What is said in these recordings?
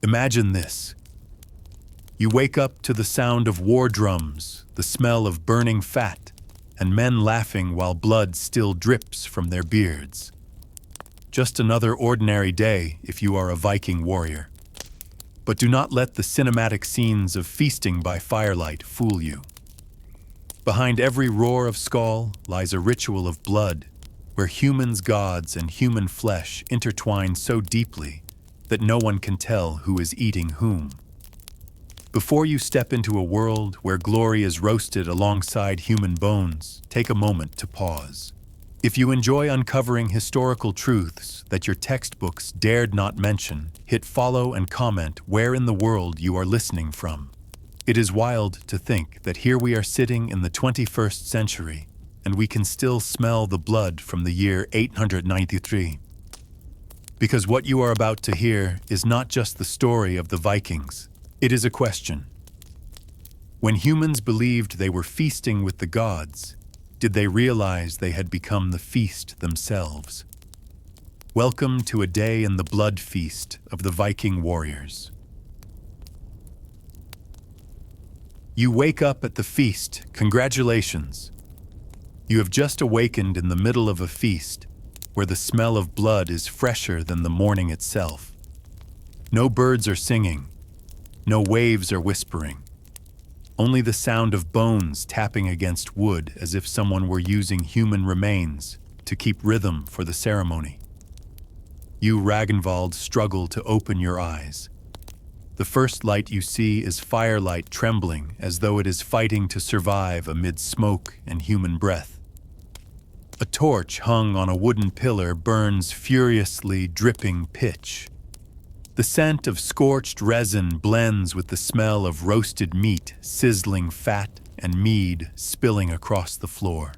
Imagine this. You wake up to the sound of war drums, the smell of burning fat, and men laughing while blood still drips from their beards. Just another ordinary day if you are a Viking warrior. But do not let the cinematic scenes of feasting by firelight fool you. Behind every roar of skull lies a ritual of blood, where humans, gods, and human flesh intertwine so deeply that no one can tell who is eating whom. Before you step into a world where glory is roasted alongside human bones, take a moment to pause. If you enjoy uncovering historical truths that your textbooks dared not mention, hit follow and comment where in the world you are listening from. It is wild to think that here we are sitting in the 21st century, and we can still smell the blood from the year 893. Because what you are about to hear is not just the story of the Vikings, it is a question. When humans believed they were feasting with the gods, did they realize they had become the feast themselves? Welcome to a day in the blood feast of the Viking warriors. You wake up at the feast. Congratulations. You have just awakened in the middle of a feast where the smell of blood is fresher than the morning itself. No birds are singing. No waves are whispering. Only the sound of bones tapping against wood as if someone were using human remains to keep rhythm for the ceremony. You, Ragnvald, struggle to open your eyes. The first light you see is firelight trembling as though it is fighting to survive amid smoke and human breath. A torch hung on a wooden pillar burns furiously, dripping pitch. The scent of scorched resin blends with the smell of roasted meat, sizzling fat, and mead spilling across the floor.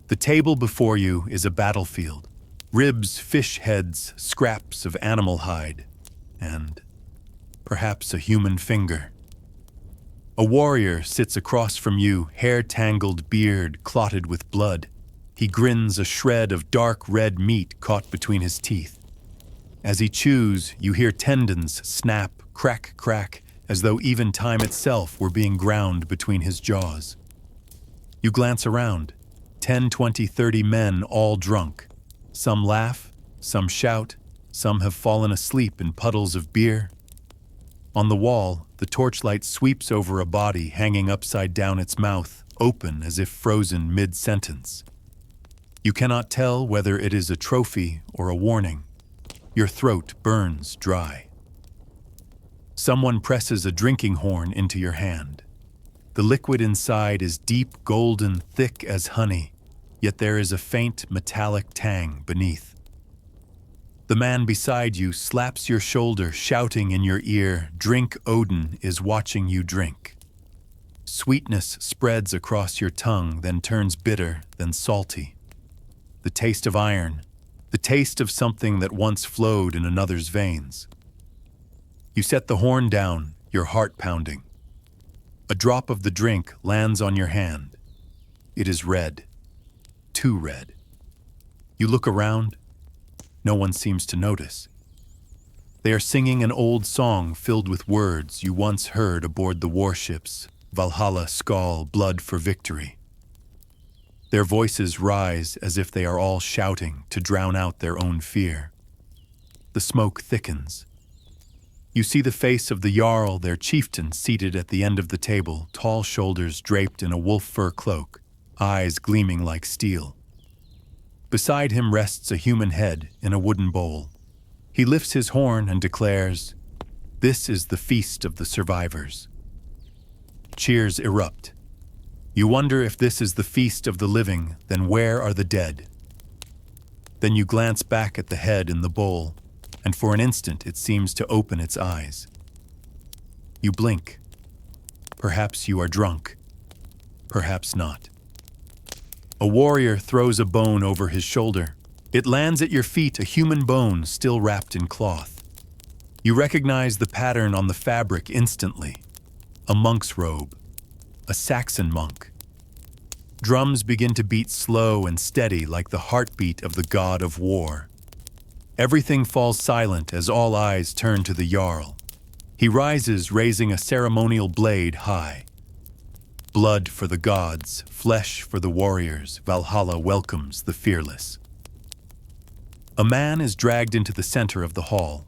The table before you is a battlefield. Ribs, fish heads, scraps of animal hide, and perhaps a human finger. A warrior sits across from you, hair-tangled beard clotted with blood. He grins, a shred of dark red meat caught between his teeth. As he chews, you hear tendons snap, crack, crack, as though even time itself were being ground between his jaws. You glance around. 10, 20, 30 men, all drunk. Some laugh, some shout, some have fallen asleep in puddles of beer. On the wall, the torchlight sweeps over a body hanging upside down, its mouth open as if frozen mid-sentence. You cannot tell whether it is a trophy or a warning. Your throat burns dry. Someone presses a drinking horn into your hand. The liquid inside is deep golden, thick as honey, yet there is a faint metallic tang beneath. The man beside you slaps your shoulder, shouting in your ear, "Drink, Odin is watching you drink." Sweetness spreads across your tongue, then turns bitter, then salty. The taste of iron, the taste of something that once flowed in another's veins. You set the horn down, your heart pounding. A drop of the drink lands on your hand. It is red. Too red. You look around. No one seems to notice. They are singing an old song filled with words you once heard aboard the warships, Valhalla, Skål, blood for victory. Their voices rise as if they are all shouting to drown out their own fear. The smoke thickens. You see the face of the Jarl, their chieftain, seated at the end of the table, tall shoulders draped in a wolf fur cloak, eyes gleaming like steel. Beside him rests a human head in a wooden bowl. He lifts his horn and declares, "This is the feast of the survivors." Cheers erupt. You wonder if this is the feast of the living, then where are the dead? Then you glance back at the head in the bowl, and for an instant it seems to open its eyes. You blink. Perhaps you are drunk. Perhaps not. A warrior throws a bone over his shoulder. It lands at your feet, a human bone still wrapped in cloth. You recognize the pattern on the fabric instantly. A monk's robe. A Saxon monk. Drums begin to beat slow and steady like the heartbeat of the god of war. Everything falls silent as all eyes turn to the Jarl. He rises, raising a ceremonial blade high. Blood for the gods, flesh for the warriors, Valhalla welcomes the fearless. A man is dragged into the center of the hall.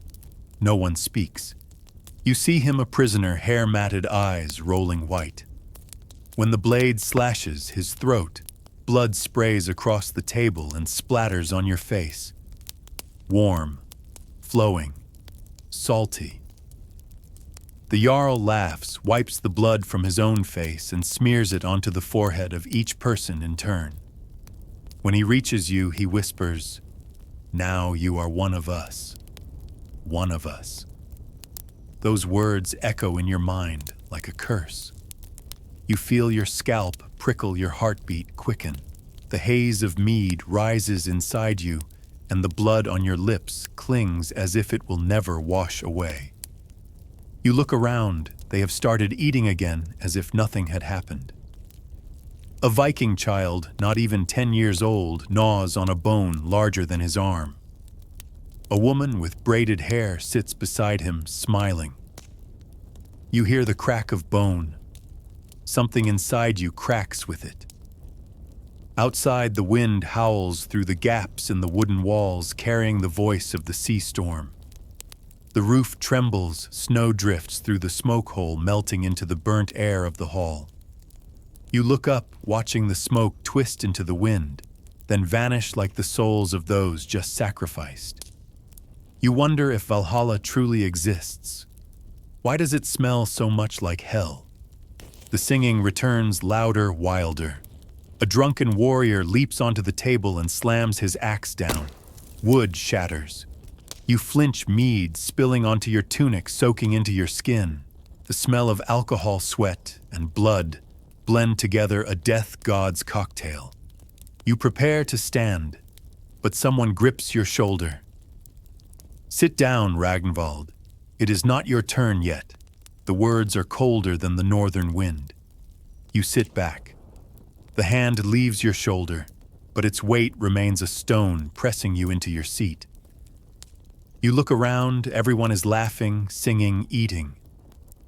No one speaks. You see him a prisoner, hair-matted eyes rolling white. When the blade slashes his throat, blood sprays across the table and splatters on your face. Warm, flowing, salty. The Jarl laughs, wipes the blood from his own face, and smears it onto the forehead of each person in turn. When he reaches you, he whispers, "Now you are one of us. One of us." Those words echo in your mind like a curse. You feel your scalp prickle, your heartbeat quicken. The haze of mead rises inside you, and the blood on your lips clings as if it will never wash away. You look around, they have started eating again as if nothing had happened. A Viking child, not even 10 years old, gnaws on a bone larger than his arm. A woman with braided hair sits beside him, smiling. You hear the crack of bone. Something inside you cracks with it. Outside, the wind howls through the gaps in the wooden walls, carrying the voice of the sea storm. The roof trembles, snow drifts through the smoke hole, melting into the burnt air of the hall. You look up, watching the smoke twist into the wind, then vanish like the souls of those just sacrificed. You wonder if Valhalla truly exists. Why does it smell so much like hell? The singing returns louder, wilder. A drunken warrior leaps onto the table and slams his axe down. Wood shatters. You flinch, mead spilling onto your tunic, soaking into your skin. The smell of alcohol, sweat, and blood blend together, a death god's cocktail. You prepare to stand, but someone grips your shoulder. "Sit down, Ragnvald. It is not your turn yet." The words are colder than the northern wind. You sit back. The hand leaves your shoulder, but its weight remains a stone, pressing you into your seat. You look around, everyone is laughing, singing, eating.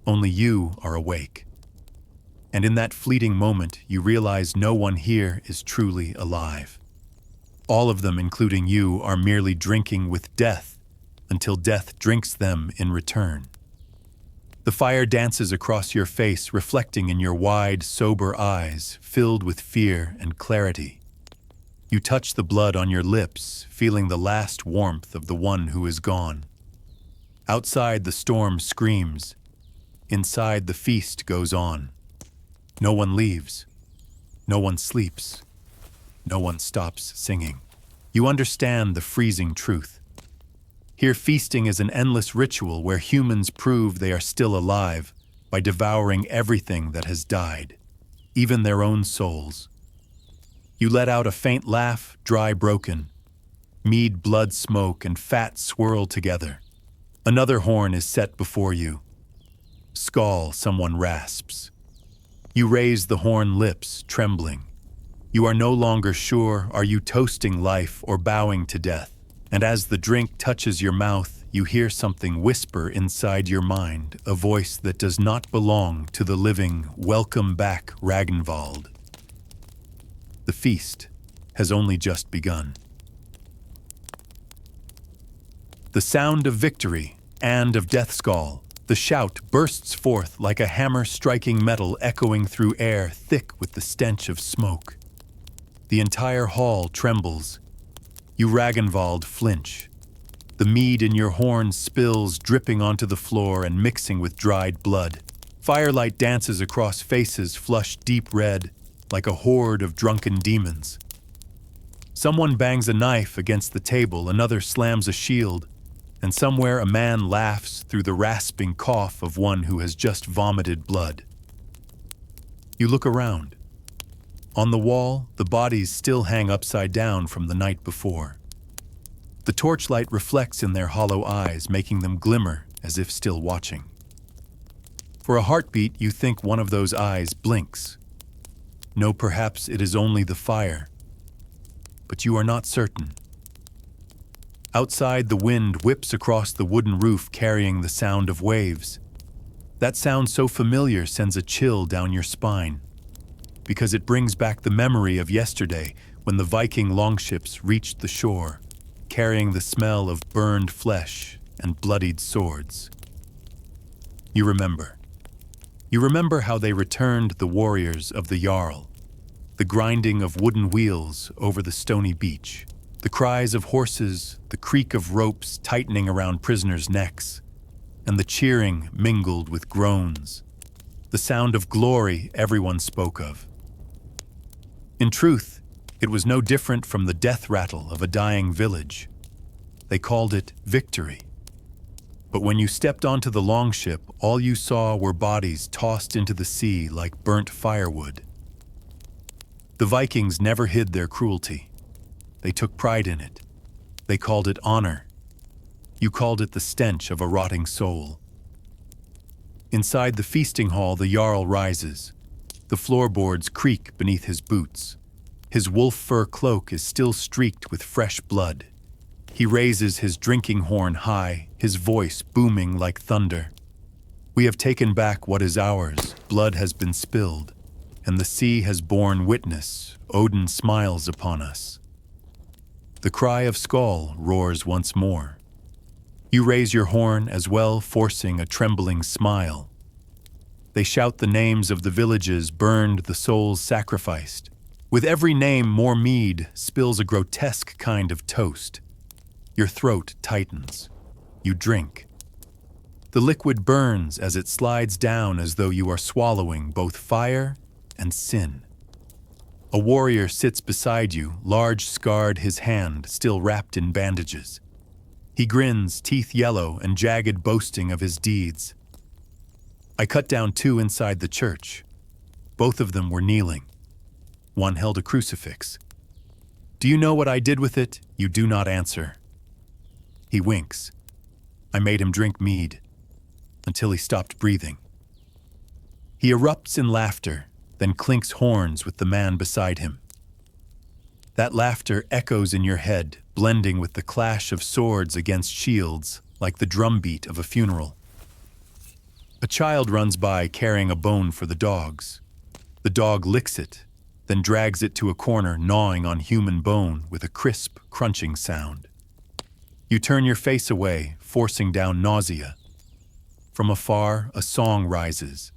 Only you are awake. And in that fleeting moment, you realize no one here is truly alive. All of them, including you, are merely drinking with death until death drinks them in return. The fire dances across your face, reflecting in your wide, sober eyes, filled with fear and clarity. You touch the blood on your lips, feeling the last warmth of the one who is gone. Outside, the storm screams. Inside, the feast goes on. No one leaves. No one sleeps. No one stops singing. You understand the freezing truth. Here, feasting is an endless ritual where humans prove they are still alive by devouring everything that has died, even their own souls. You let out a faint laugh, dry, broken. Mead, blood, smoke, and fat swirl together. Another horn is set before you. Skull, someone rasps. You raise the horn lips, trembling. You are no longer sure, are you toasting life or bowing to death? And as the drink touches your mouth, you hear something whisper inside your mind, a voice that does not belong to the living. "Welcome back, Ragnvald." The feast has only just begun. The sound of victory and of death's call, the shout bursts forth like a hammer striking metal, echoing through air thick with the stench of smoke. The entire hall trembles. You, Ragnvald, flinch. The mead in your horn spills, dripping onto the floor and mixing with dried blood. Firelight dances across faces, flushed deep red, like a horde of drunken demons. Someone bangs a knife against the table, another slams a shield, and somewhere a man laughs through the rasping cough of one who has just vomited blood. You look around. On the wall, the bodies still hang upside down from the night before. The torchlight reflects in their hollow eyes, making them glimmer as if still watching. For a heartbeat, you think one of those eyes blinks. No, perhaps it is only the fire, but you are not certain. Outside, the wind whips across the wooden roof carrying the sound of waves. That sound so familiar sends a chill down your spine, because it brings back the memory of yesterday when the Viking longships reached the shore, carrying the smell of burned flesh and bloodied swords. You remember. You remember how they returned the warriors of the Jarl, the grinding of wooden wheels over the stony beach, the cries of horses, the creak of ropes tightening around prisoners' necks, and the cheering mingled with groans, the sound of glory everyone spoke of. In truth, it was no different from the death rattle of a dying village. They called it victory. But when you stepped onto the longship, all you saw were bodies tossed into the sea like burnt firewood. The Vikings never hid their cruelty. They took pride in it. They called it honor. You called it the stench of a rotting soul. Inside the feasting hall, the Jarl rises. The floorboards creak beneath his boots. His wolf fur cloak is still streaked with fresh blood. He raises his drinking horn high, his voice booming like thunder. We have taken back what is ours. Blood has been spilled, and the sea has borne witness. Odin smiles upon us. The cry of Skoll roars once more. You raise your horn as well, forcing a trembling smile. They shout the names of the villages burned, the souls sacrificed. With every name, more mead spills a grotesque kind of toast. Your throat tightens. You drink. The liquid burns as it slides down as though you are swallowing both fire and sin. A warrior sits beside you, large scarred, his hand still wrapped in bandages. He grins, teeth yellow and jagged, boasting of his deeds. I cut down 2 inside the church. Both of them were kneeling. One held a crucifix. Do you know what I did with it? You do not answer. He winks. I made him drink mead, until he stopped breathing. He erupts in laughter, then clinks horns with the man beside him. That laughter echoes in your head, blending with the clash of swords against shields, like the drumbeat of a funeral. A child runs by carrying a bone for the dogs. The dog licks it, then drags it to a corner, gnawing on human bone with a crisp, crunching sound. You turn your face away, forcing down nausea. From afar, a song rises.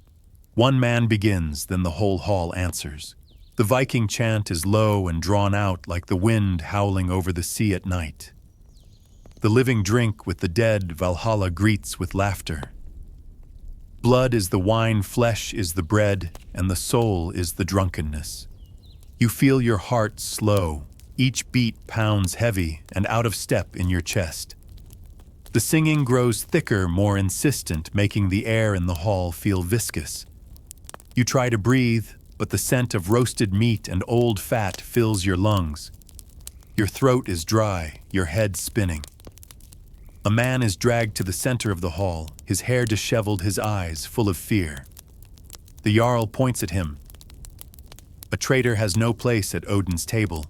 One man begins, then the whole hall answers. The Viking chant is low and drawn out like the wind howling over the sea at night. The living drink with the dead, Valhalla greets with laughter. Blood is the wine, flesh is the bread, and the soul is the drunkenness. You feel your heart slow. Each beat pounds heavy and out of step in your chest. The singing grows thicker, more insistent, making the air in the hall feel viscous. You try to breathe, but the scent of roasted meat and old fat fills your lungs. Your throat is dry, your head spinning. A man is dragged to the center of the hall, his hair disheveled, his eyes full of fear. The Jarl points at him. A traitor has no place at Odin's table.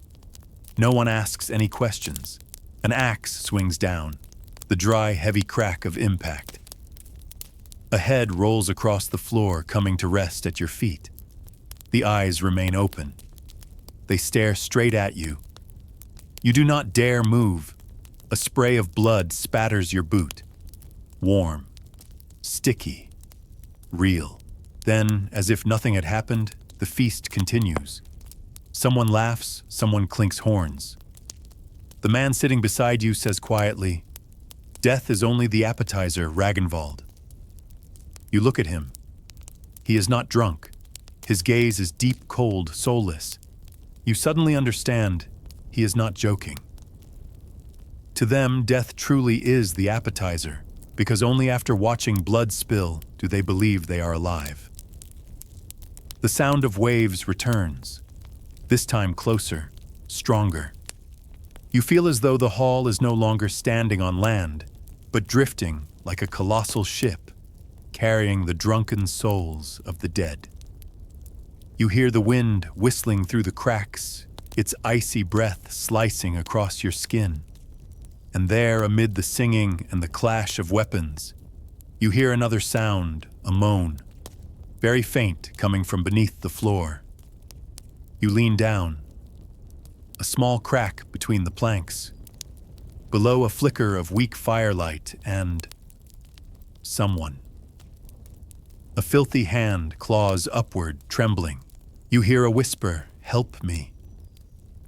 No one asks any questions. An axe swings down, the dry, heavy crack of impact. A head rolls across the floor, coming to rest at your feet. The eyes remain open. They stare straight at you. You do not dare move. A spray of blood spatters your boot. Warm, sticky, real. Then, as if nothing had happened, the feast continues. Someone laughs, someone clinks horns. The man sitting beside you says quietly, "Death is only the appetizer, Ragnvald." You look at him. He is not drunk. His gaze is deep, cold, soulless. You suddenly understand he is not joking. To them, death truly is the appetizer, because only after watching blood spill do they believe they are alive. The sound of waves returns. This time closer, stronger. You feel as though the hall is no longer standing on land, but drifting like a colossal ship, carrying the drunken souls of the dead. You hear the wind whistling through the cracks, its icy breath slicing across your skin. And there, amid the singing and the clash of weapons, you hear another sound, a moan, very faint, coming from beneath the floor. You lean down. A small crack between the planks. Below, a flicker of weak firelight and someone. A filthy hand claws upward, trembling. You hear a whisper, "Help me."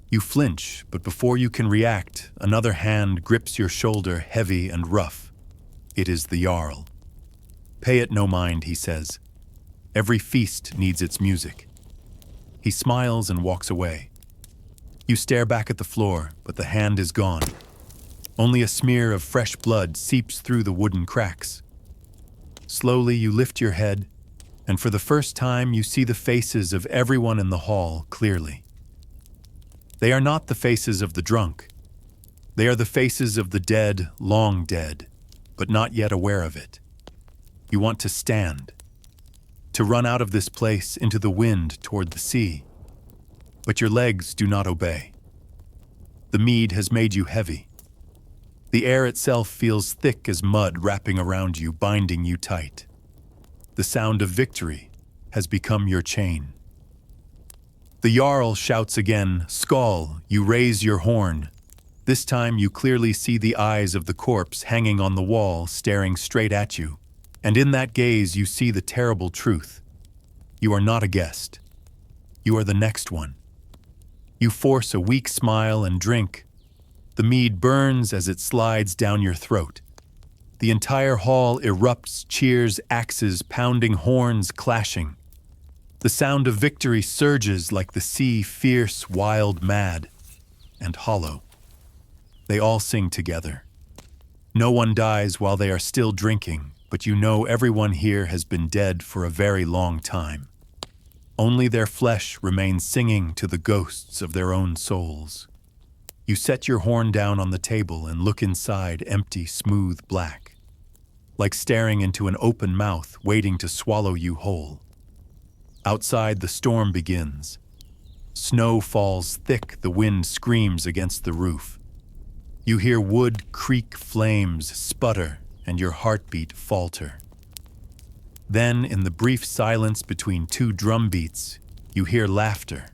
You flinch, but before you can react, another hand grips your shoulder, heavy and rough. It is the Jarl. "Pay it no mind," he says. "Every feast needs its music." He smiles and walks away. You stare back at the floor, but the hand is gone. Only a smear of fresh blood seeps through the wooden cracks. Slowly you lift your head, and for the first time you see the faces of everyone in the hall clearly. They are not the faces of the drunk. They are the faces of the dead, long dead, but not yet aware of it. You want to stand, to run out of this place into the wind toward the sea, but your legs do not obey. The mead has made you heavy. The air itself feels thick as mud wrapping around you, binding you tight. The sound of victory has become your chain. The Jarl shouts again, "Skål!" You raise your horn. This time you clearly see the eyes of the corpse hanging on the wall, staring straight at you. And in that gaze you see the terrible truth. You are not a guest. You are the next one. You force a weak smile and drink. The mead burns as it slides down your throat. The entire hall erupts, cheers, axes pounding, horns clashing. The sound of victory surges like the sea, fierce, wild, mad, and hollow. They all sing together. No one dies while they are still drinking, but you know everyone here has been dead for a very long time. Only their flesh remains singing to the ghosts of their own souls. You set your horn down on the table and look inside, empty, smooth, black, like staring into an open mouth waiting to swallow you whole. Outside, the storm begins. Snow falls thick, the wind screams against the roof. You hear wood creak, flames sputter, and your heartbeat falter. Then, in the brief silence between two drum beats, you hear laughter.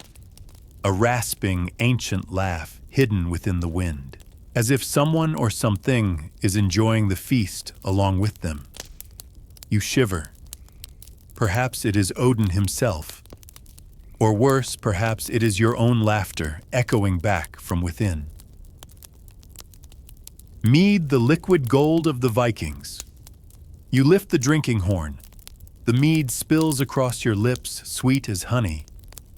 A rasping, ancient laugh hidden within the wind, as if someone or something is enjoying the feast along with them. You shiver. Perhaps it is Odin himself. Or worse, perhaps it is your own laughter echoing back from within. Mead, the liquid gold of the Vikings. You lift the drinking horn. The mead spills across your lips, sweet as honey,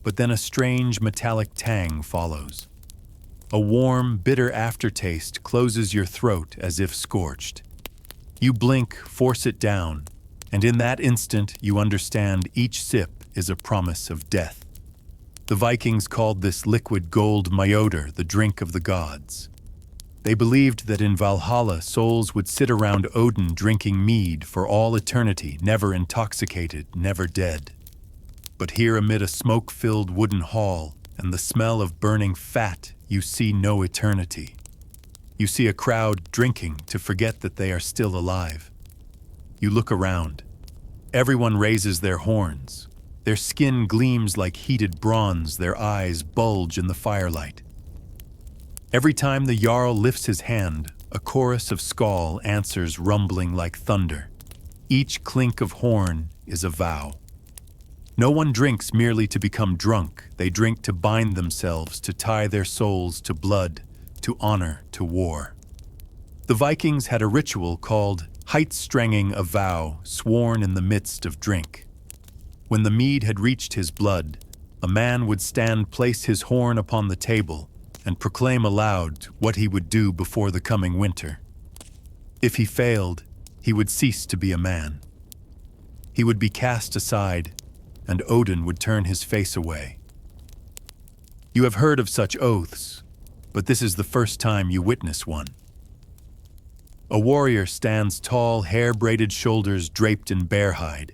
but then a strange metallic tang follows. A warm, bitter aftertaste closes your throat as if scorched. You blink, force it down, and in that instant you understand each sip is a promise of death. The Vikings called this liquid gold Mjolnir, the drink of the gods. They believed that in Valhalla souls would sit around Odin drinking mead for all eternity, never intoxicated, never dead. But here amid a smoke-filled wooden hall and the smell of burning fat, you see no eternity. You see a crowd drinking to forget that they are still alive. You look around. Everyone raises their horns. Their skin gleams like heated bronze, their eyes bulge in the firelight. Every time the Jarl lifts his hand, a chorus of skål answers, rumbling like thunder. Each clink of horn is a vow. No one drinks merely to become drunk. They drink to bind themselves, to tie their souls to blood, to honor, to war. The Vikings had a ritual called heitstrenging, a vow sworn in the midst of drink. When the mead had reached his blood, a man would stand, place his horn upon the table, and proclaim aloud what he would do before the coming winter. If he failed, he would cease to be a man. He would be cast aside, and Odin would turn his face away. You have heard of such oaths, but this is the first time you witness one. A warrior stands tall, hair-braided shoulders draped in bear hide.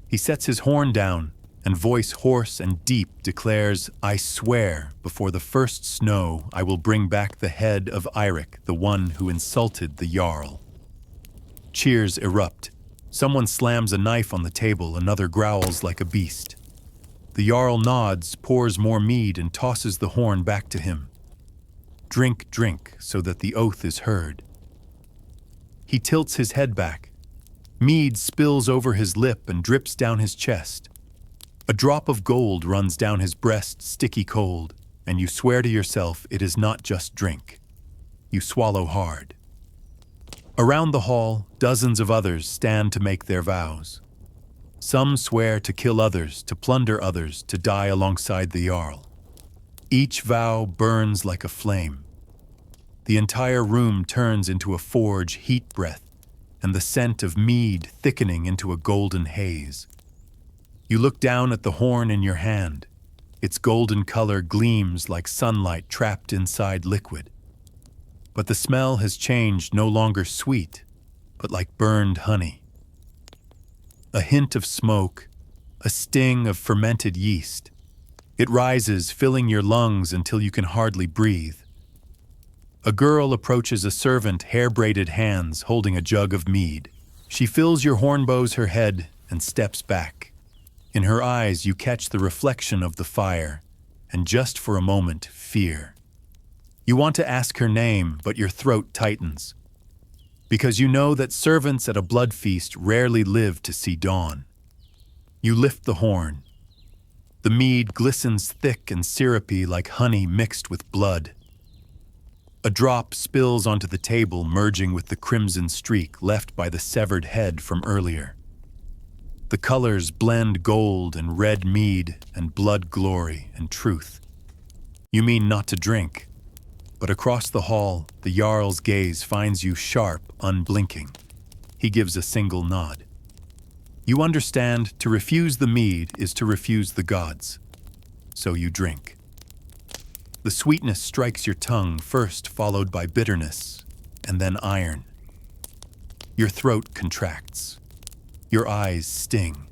He sets his horn down, and voice hoarse and deep declares, "I swear, before the first snow, I will bring back the head of Eirik, the one who insulted the Jarl." Cheers erupt. Someone slams a knife on the table, another growls like a beast. The Jarl nods, pours more mead, and tosses the horn back to him. "Drink, drink, so that the oath is heard." He tilts his head back. Mead spills over his lip and drips down his chest. A drop of gold runs down his breast, sticky cold, and you swear to yourself it is not just drink. You swallow hard. Around the hall, dozens of others stand to make their vows. Some swear to kill others, to plunder others, to die alongside the Jarl. Each vow burns like a flame. The entire room turns into a forge heat breath, and the scent of mead thickening into a golden haze. You look down at the horn in your hand. Its golden color gleams like sunlight trapped inside liquid. But the smell has changed, no longer sweet, but like burned honey. A hint of smoke, a sting of fermented yeast. It rises, filling your lungs until you can hardly breathe. A girl approaches a servant, hair-braided hands, holding a jug of mead. She fills your hornbows her head and steps back. In her eyes, you catch the reflection of the fire, and just for a moment, fear. You want to ask her name, but your throat tightens, because you know that servants at a blood feast rarely live to see dawn. You lift the horn. The mead glistens thick and syrupy like honey mixed with blood. A drop spills onto the table, merging with the crimson streak left by the severed head from earlier. The colors blend gold and red mead and blood glory and truth. You mean not to drink, but across the hall, the Jarl's gaze finds you sharp, unblinking. He gives a single nod. You understand to refuse the mead is to refuse the gods. So you drink. The sweetness strikes your tongue first, followed by bitterness, and then iron. Your throat contracts. Your eyes sting.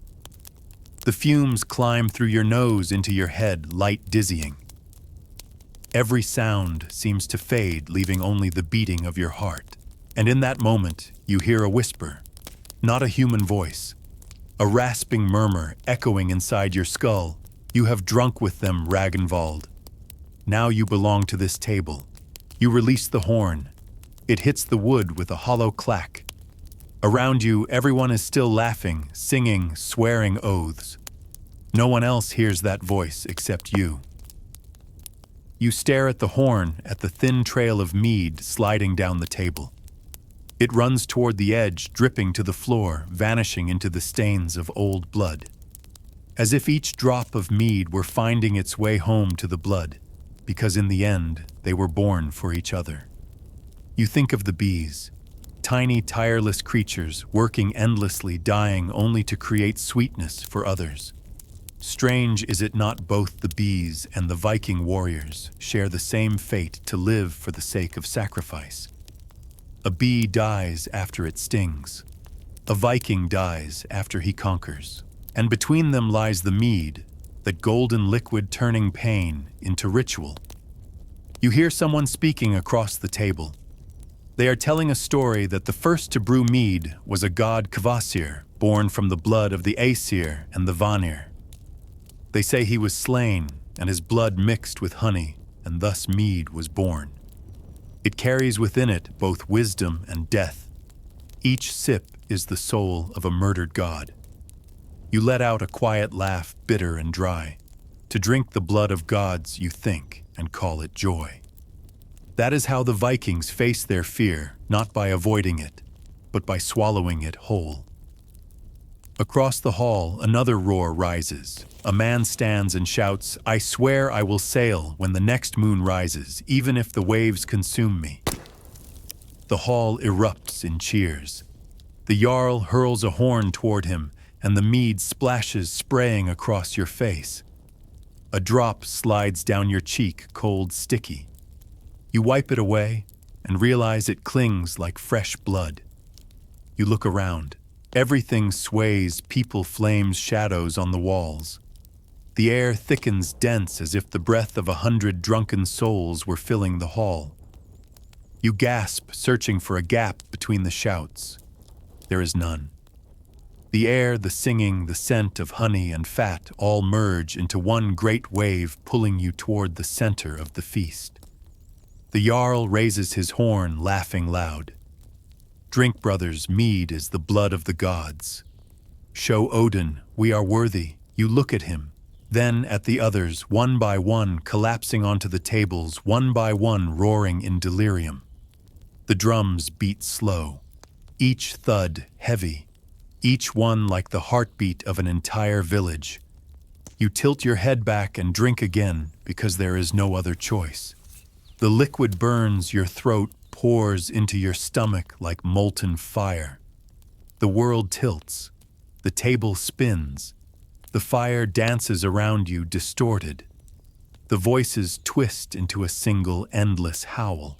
The fumes climb through your nose into your head, light dizzying. Every sound seems to fade, leaving only the beating of your heart. And in that moment, you hear a whisper, not a human voice, a rasping murmur echoing inside your skull. You have drunk with them, Ragnvald. Now you belong to this table. You release the horn. It hits the wood with a hollow clack. Around you, everyone is still laughing, singing, swearing oaths. No one else hears that voice except you. You stare at the horn, at the thin trail of mead sliding down the table. It runs toward the edge, dripping to the floor, vanishing into the stains of old blood. As if each drop of mead were finding its way home to the blood, because in the end, they were born for each other. You think of the bees, tiny, tireless creatures working endlessly, dying only to create sweetness for others. Strange is it not both the bees and the Viking warriors share the same fate to live for the sake of sacrifice. A bee dies after it stings. A Viking dies after he conquers. And between them lies the mead, that golden liquid turning pain into ritual. You hear someone speaking across the table. They are telling a story that the first to brew mead was a god Kvasir, born from the blood of the Aesir and the Vanir. They say he was slain, and his blood mixed with honey, and thus mead was born. It carries within it both wisdom and death. Each sip is the soul of a murdered god. You let out a quiet laugh, bitter and dry. To drink the blood of gods, you think, and call it joy. That is how the Vikings face their fear, not by avoiding it, but by swallowing it whole. Across the hall, another roar rises. A man stands and shouts, "I swear I will sail when the next moon rises, even if the waves consume me." The hall erupts in cheers. The Jarl hurls a horn toward him, and the mead splashes, spraying across your face. A drop slides down your cheek, cold, sticky. You wipe it away and realize it clings like fresh blood. You look around. Everything sways, people, flames, shadows on the walls. The air thickens dense as if the breath of 100 drunken souls were filling the hall. You gasp, searching for a gap between the shouts. There is none. The air, the singing, the scent of honey and fat all merge into one great wave, pulling you toward the center of the feast. The Jarl raises his horn, laughing loud. Drink, brothers, mead is the blood of the gods. Show Odin, we are worthy. You look at him, then at the others, one by one, collapsing onto the tables, one by one, roaring in delirium. The drums beat slow, each thud heavy, each one like the heartbeat of an entire village. You tilt your head back and drink again because there is no other choice. The liquid burns your throat, pours into your stomach like molten fire. The world tilts. The table spins. The fire dances around you, distorted. The voices twist into a single endless howl.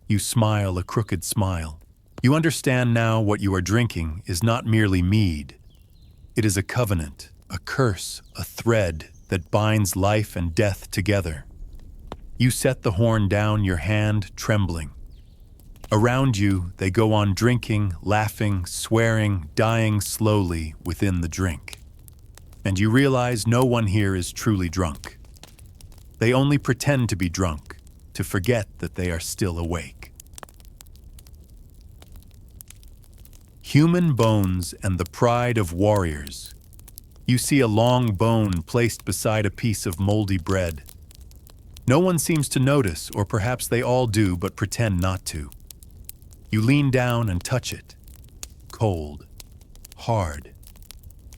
You smile a crooked smile. You understand now what you are drinking is not merely mead. It is a covenant, a curse, a thread that binds life and death together. You set the horn down, your hand trembling. Around you, they go on drinking, laughing, swearing, dying slowly within the drink. And you realize no one here is truly drunk. They only pretend to be drunk, to forget that they are still awake. Human bones and the pride of warriors. You see a long bone placed beside a piece of moldy bread. No one seems to notice, or perhaps they all do but pretend not to. You lean down and touch it. Cold. Hard.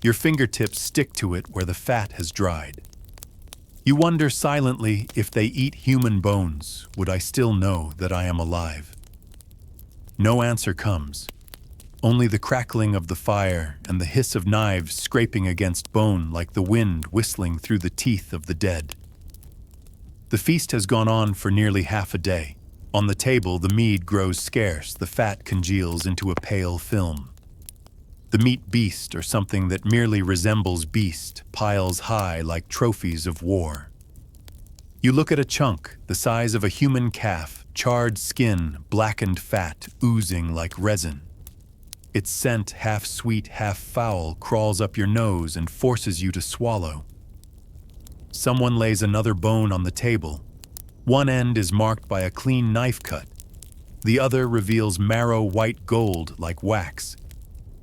Your fingertips stick to it where the fat has dried. You wonder silently, if they eat human bones, would I still know that I am alive? No answer comes. Only the crackling of the fire and the hiss of knives scraping against bone like the wind whistling through the teeth of the dead. The feast has gone on for nearly half a day. On the table, the mead grows scarce, the fat congeals into a pale film. The meat beast, or something that merely resembles beast, piles high like trophies of war. You look at a chunk, the size of a human calf, charred skin, blackened fat, oozing like resin. Its scent, half sweet, half foul, crawls up your nose and forces you to swallow. Someone lays another bone on the table. One end is marked by a clean knife cut. The other reveals marrow white gold like wax.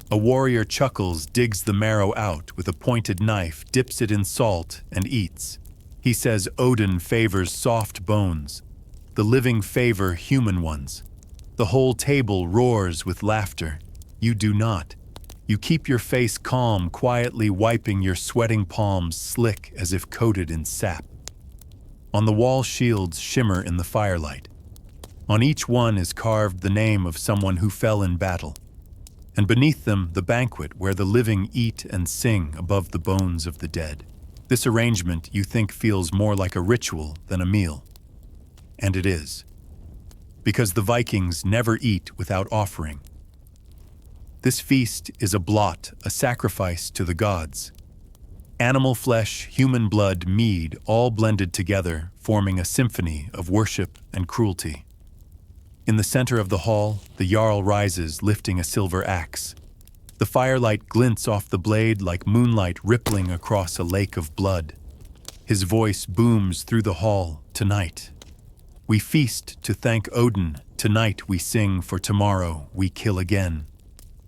A warrior chuckles, digs the marrow out with a pointed knife, dips it in salt, and eats. He says Odin favors soft bones. The living favor human ones. The whole table roars with laughter. You do not. You keep your face calm, quietly wiping your sweating palms slick as if coated in sap. On the wall, shields shimmer in the firelight. On each one is carved the name of someone who fell in battle. And beneath them, the banquet where the living eat and sing above the bones of the dead. This arrangement, you think, feels more like a ritual than a meal. And it is. Because the Vikings never eat without offering. This feast is a blot, a sacrifice to the gods. Animal flesh, human blood, mead, all blended together, forming a symphony of worship and cruelty. In the center of the hall, the Jarl rises, lifting a silver axe. The firelight glints off the blade like moonlight rippling across a lake of blood. His voice booms through the hall. Tonight, we feast to thank Odin. Tonight we sing, for tomorrow we kill again.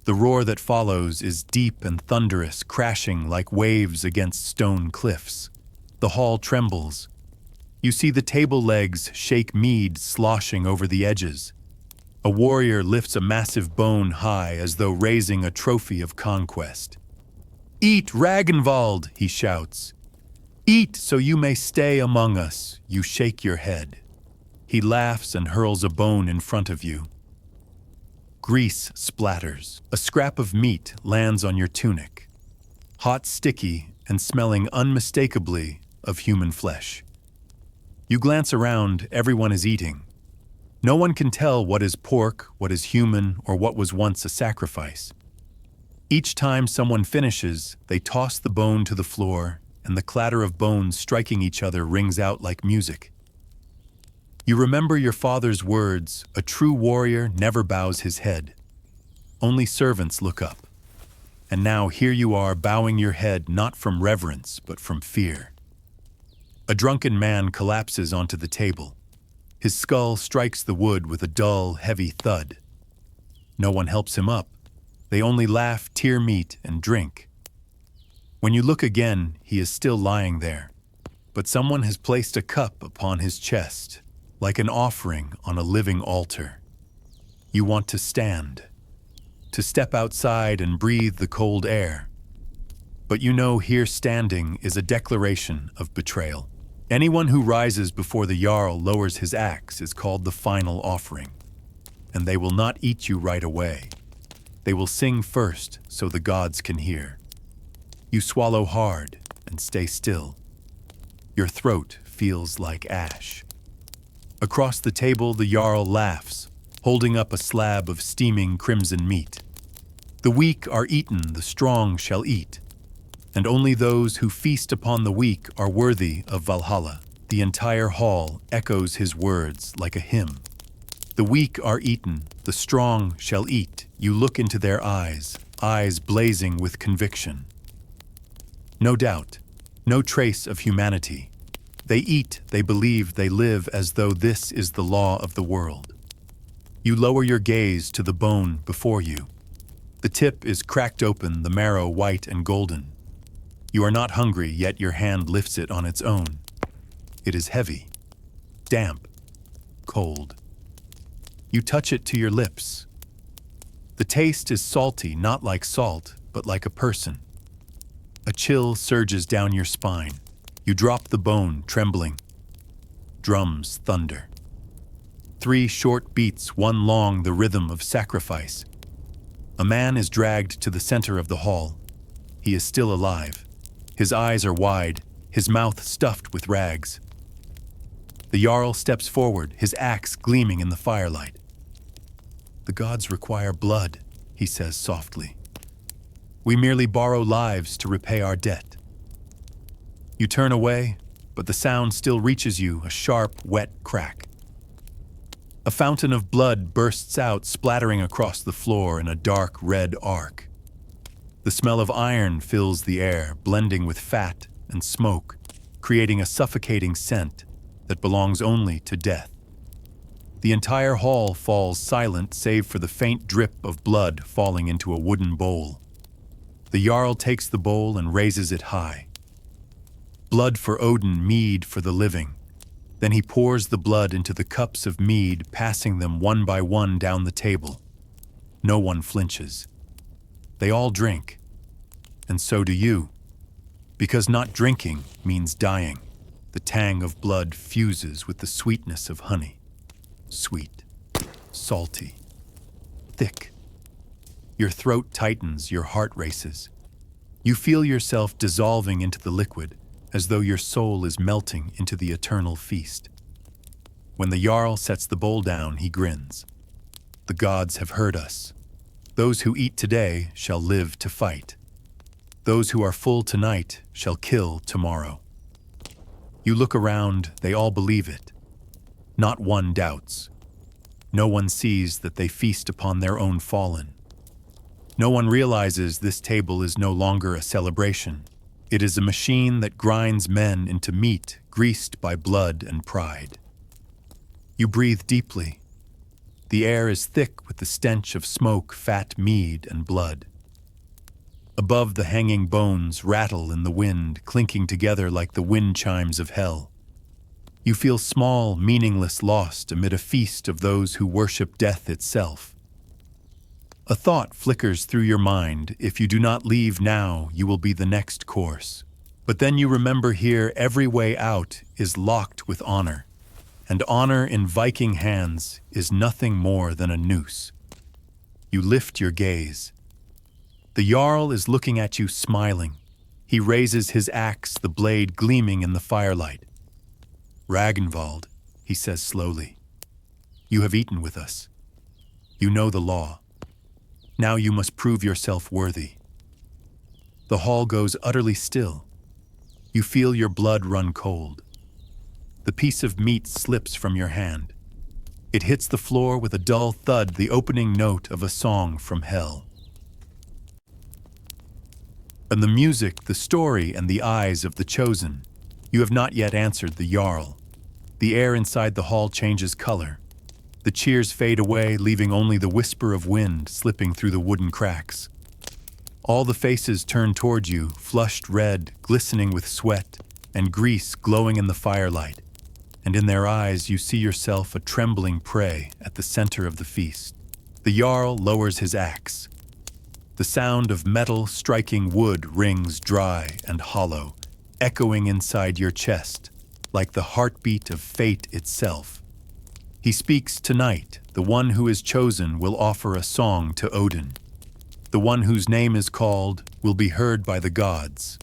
The roar that follows is deep and thunderous, crashing like waves against stone cliffs. The hall trembles. You see the table legs shake, mead sloshing over the edges. A warrior lifts a massive bone high as though raising a trophy of conquest. "Eat, Ragnvald," he shouts. "Eat so you may stay among us." You shake your head. He laughs and hurls a bone in front of you. Grease splatters. A scrap of meat lands on your tunic. Hot, sticky, and smelling unmistakably of human flesh. You glance around, everyone is eating. No one can tell what is pork, what is human, or what was once a sacrifice. Each time someone finishes, they toss the bone to the floor, and the clatter of bones striking each other rings out like music. You remember your father's words, "A true warrior never bows his head. Only servants look up." And now here you are bowing your head not from reverence but from fear. A drunken man collapses onto the table. His skull strikes the wood with a dull, heavy thud. No one helps him up. They only laugh, tear meat, and drink. When you look again, he is still lying there, but someone has placed a cup upon his chest, like an offering on a living altar. You want to stand, to step outside and breathe the cold air. But you know here standing is a declaration of betrayal. Anyone who rises before the Jarl lowers his axe is called the final offering. And they will not eat you right away. They will sing first so the gods can hear. You swallow hard and stay still. Your throat feels like ash. Across the table, the Jarl laughs, holding up a slab of steaming crimson meat. The weak are eaten, the strong shall eat. And only those who feast upon the weak are worthy of Valhalla. The entire hall echoes his words like a hymn. The weak are eaten, the strong shall eat. You look into their eyes, eyes blazing with conviction. No doubt, no trace of humanity. They eat, they believe, they live as though this is the law of the world. You lower your gaze to the bone before you. The tip is cracked open, the marrow white and golden. You are not hungry, yet your hand lifts it on its own. It is heavy, damp, cold. You touch it to your lips. The taste is salty, not like salt, but like a person. A chill surges down your spine. You drop the bone, trembling. Drums thunder. 3 short beats, one long, the rhythm of sacrifice. A man is dragged to the center of the hall. He is still alive. His eyes are wide, his mouth stuffed with rags. The Jarl steps forward, his axe gleaming in the firelight. "The gods require blood," he says softly. "We merely borrow lives to repay our debt." You turn away, but the sound still reaches you, a sharp, wet crack. A fountain of blood bursts out, splattering across the floor in a dark red arc. The smell of iron fills the air, blending with fat and smoke, creating a suffocating scent that belongs only to death. The entire hall falls silent save for the faint drip of blood falling into a wooden bowl. The Jarl takes the bowl and raises it high. Blood for Odin, mead for the living. Then he pours the blood into the cups of mead, passing them one by one down the table. No one flinches. They all drink. And so do you. Because not drinking means dying. The tang of blood fuses with the sweetness of honey. Sweet, salty, thick. Your throat tightens, your heart races. You feel yourself dissolving into the liquid, as though your soul is melting into the eternal feast. When the Jarl sets the bowl down, he grins. The gods have heard us. Those who eat today shall live to fight. Those who are full tonight shall kill tomorrow. You look around, they all believe it. Not one doubts. No one sees that they feast upon their own fallen. No one realizes this table is no longer a celebration. It is a machine that grinds men into meat, greased by blood and pride. You breathe deeply. The air is thick with the stench of smoke, fat mead, and blood. Above, the hanging bones rattle in the wind, clinking together like the wind chimes of hell. You feel small, meaningless, lost amid a feast of those who worship death itself. A thought flickers through your mind: if you do not leave now, you will be the next course. But then you remember here every way out is locked with honor, and honor in Viking hands is nothing more than a noose. You lift your gaze. The Jarl is looking at you, smiling. He raises his axe, the blade gleaming in the firelight. "Ragnvald," he says slowly, "you have eaten with us. You know the law. Now you must prove yourself worthy." The hall goes utterly still. You feel your blood run cold. The piece of meat slips from your hand. It hits the floor with a dull thud, the opening note of a song from hell. And the music, the story, and the eyes of the chosen. You have not yet answered the Jarl. The air inside the hall changes color. The cheers fade away, leaving only the whisper of wind slipping through the wooden cracks. All the faces turn toward you, flushed red, glistening with sweat, and grease glowing in the firelight. And in their eyes you see yourself a trembling prey at the center of the feast. The Jarl lowers his axe. The sound of metal striking wood rings dry and hollow, echoing inside your chest, like the heartbeat of fate itself. He speaks tonight. The one who is chosen will offer a song to Odin. The one whose name is called will be heard by the gods.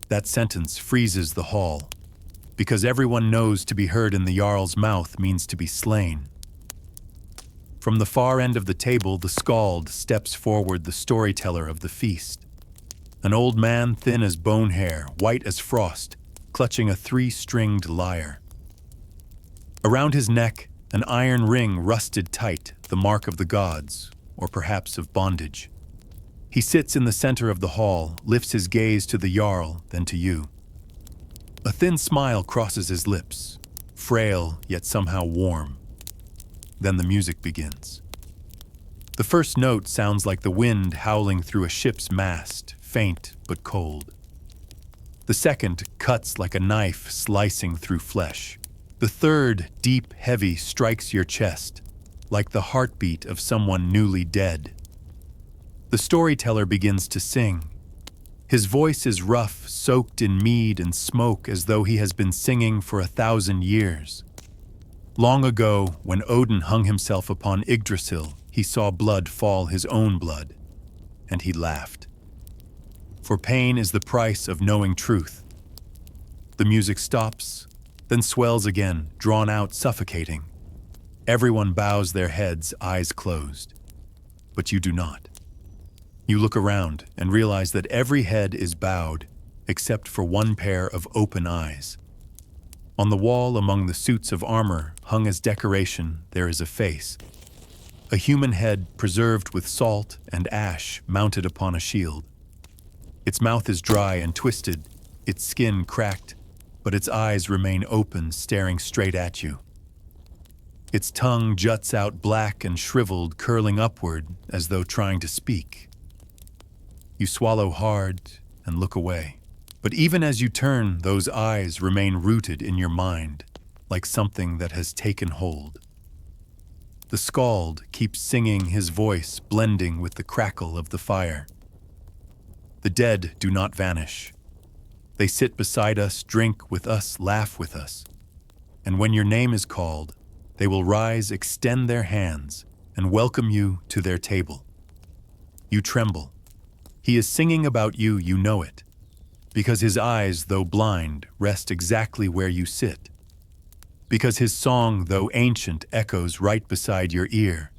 That sentence freezes the hall, because everyone knows to be heard in the Jarl's mouth means to be slain. From the far end of the table, the skald steps forward, the storyteller of the feast. An old man, thin as bone hair, white as frost, clutching a 3-stringed lyre. Around his neck, an iron ring rusted tight, the mark of the gods, or perhaps of bondage. He sits in the center of the hall, lifts his gaze to the Jarl, then to you. A thin smile crosses his lips, frail yet somehow warm. Then the music begins. The first note sounds like the wind howling through a ship's mast, faint but cold. The second cuts like a knife slicing through flesh. The third, deep, heavy, strikes your chest, like the heartbeat of someone newly dead. The storyteller begins to sing. His voice is rough, soaked in mead and smoke, as though he has been singing for 1,000 years. Long ago, when Odin hung himself upon Yggdrasil, he saw blood fall, his own blood, and he laughed. For pain is the price of knowing truth. The music stops, then swells again, drawn out, suffocating. Everyone bows their heads, eyes closed. But you do not. You look around and realize that every head is bowed, except for one pair of open eyes. On the wall among the suits of armor, hung as decoration, there is a face. A human head preserved with salt and ash, mounted upon a shield. Its mouth is dry and twisted, its skin cracked, but its eyes remain open, staring straight at you. Its tongue juts out black and shriveled, curling upward as though trying to speak. You swallow hard and look away. But even as you turn, those eyes remain rooted in your mind, like something that has taken hold. The skald keeps singing, his voice blending with the crackle of the fire. The dead do not vanish. They sit beside us, drink with us, laugh with us. And when your name is called, they will rise, extend their hands, and welcome you to their table. You tremble. He is singing about you, you know it, because his eyes, though blind, rest exactly where you sit. Because his song, though ancient, echoes right beside your ear.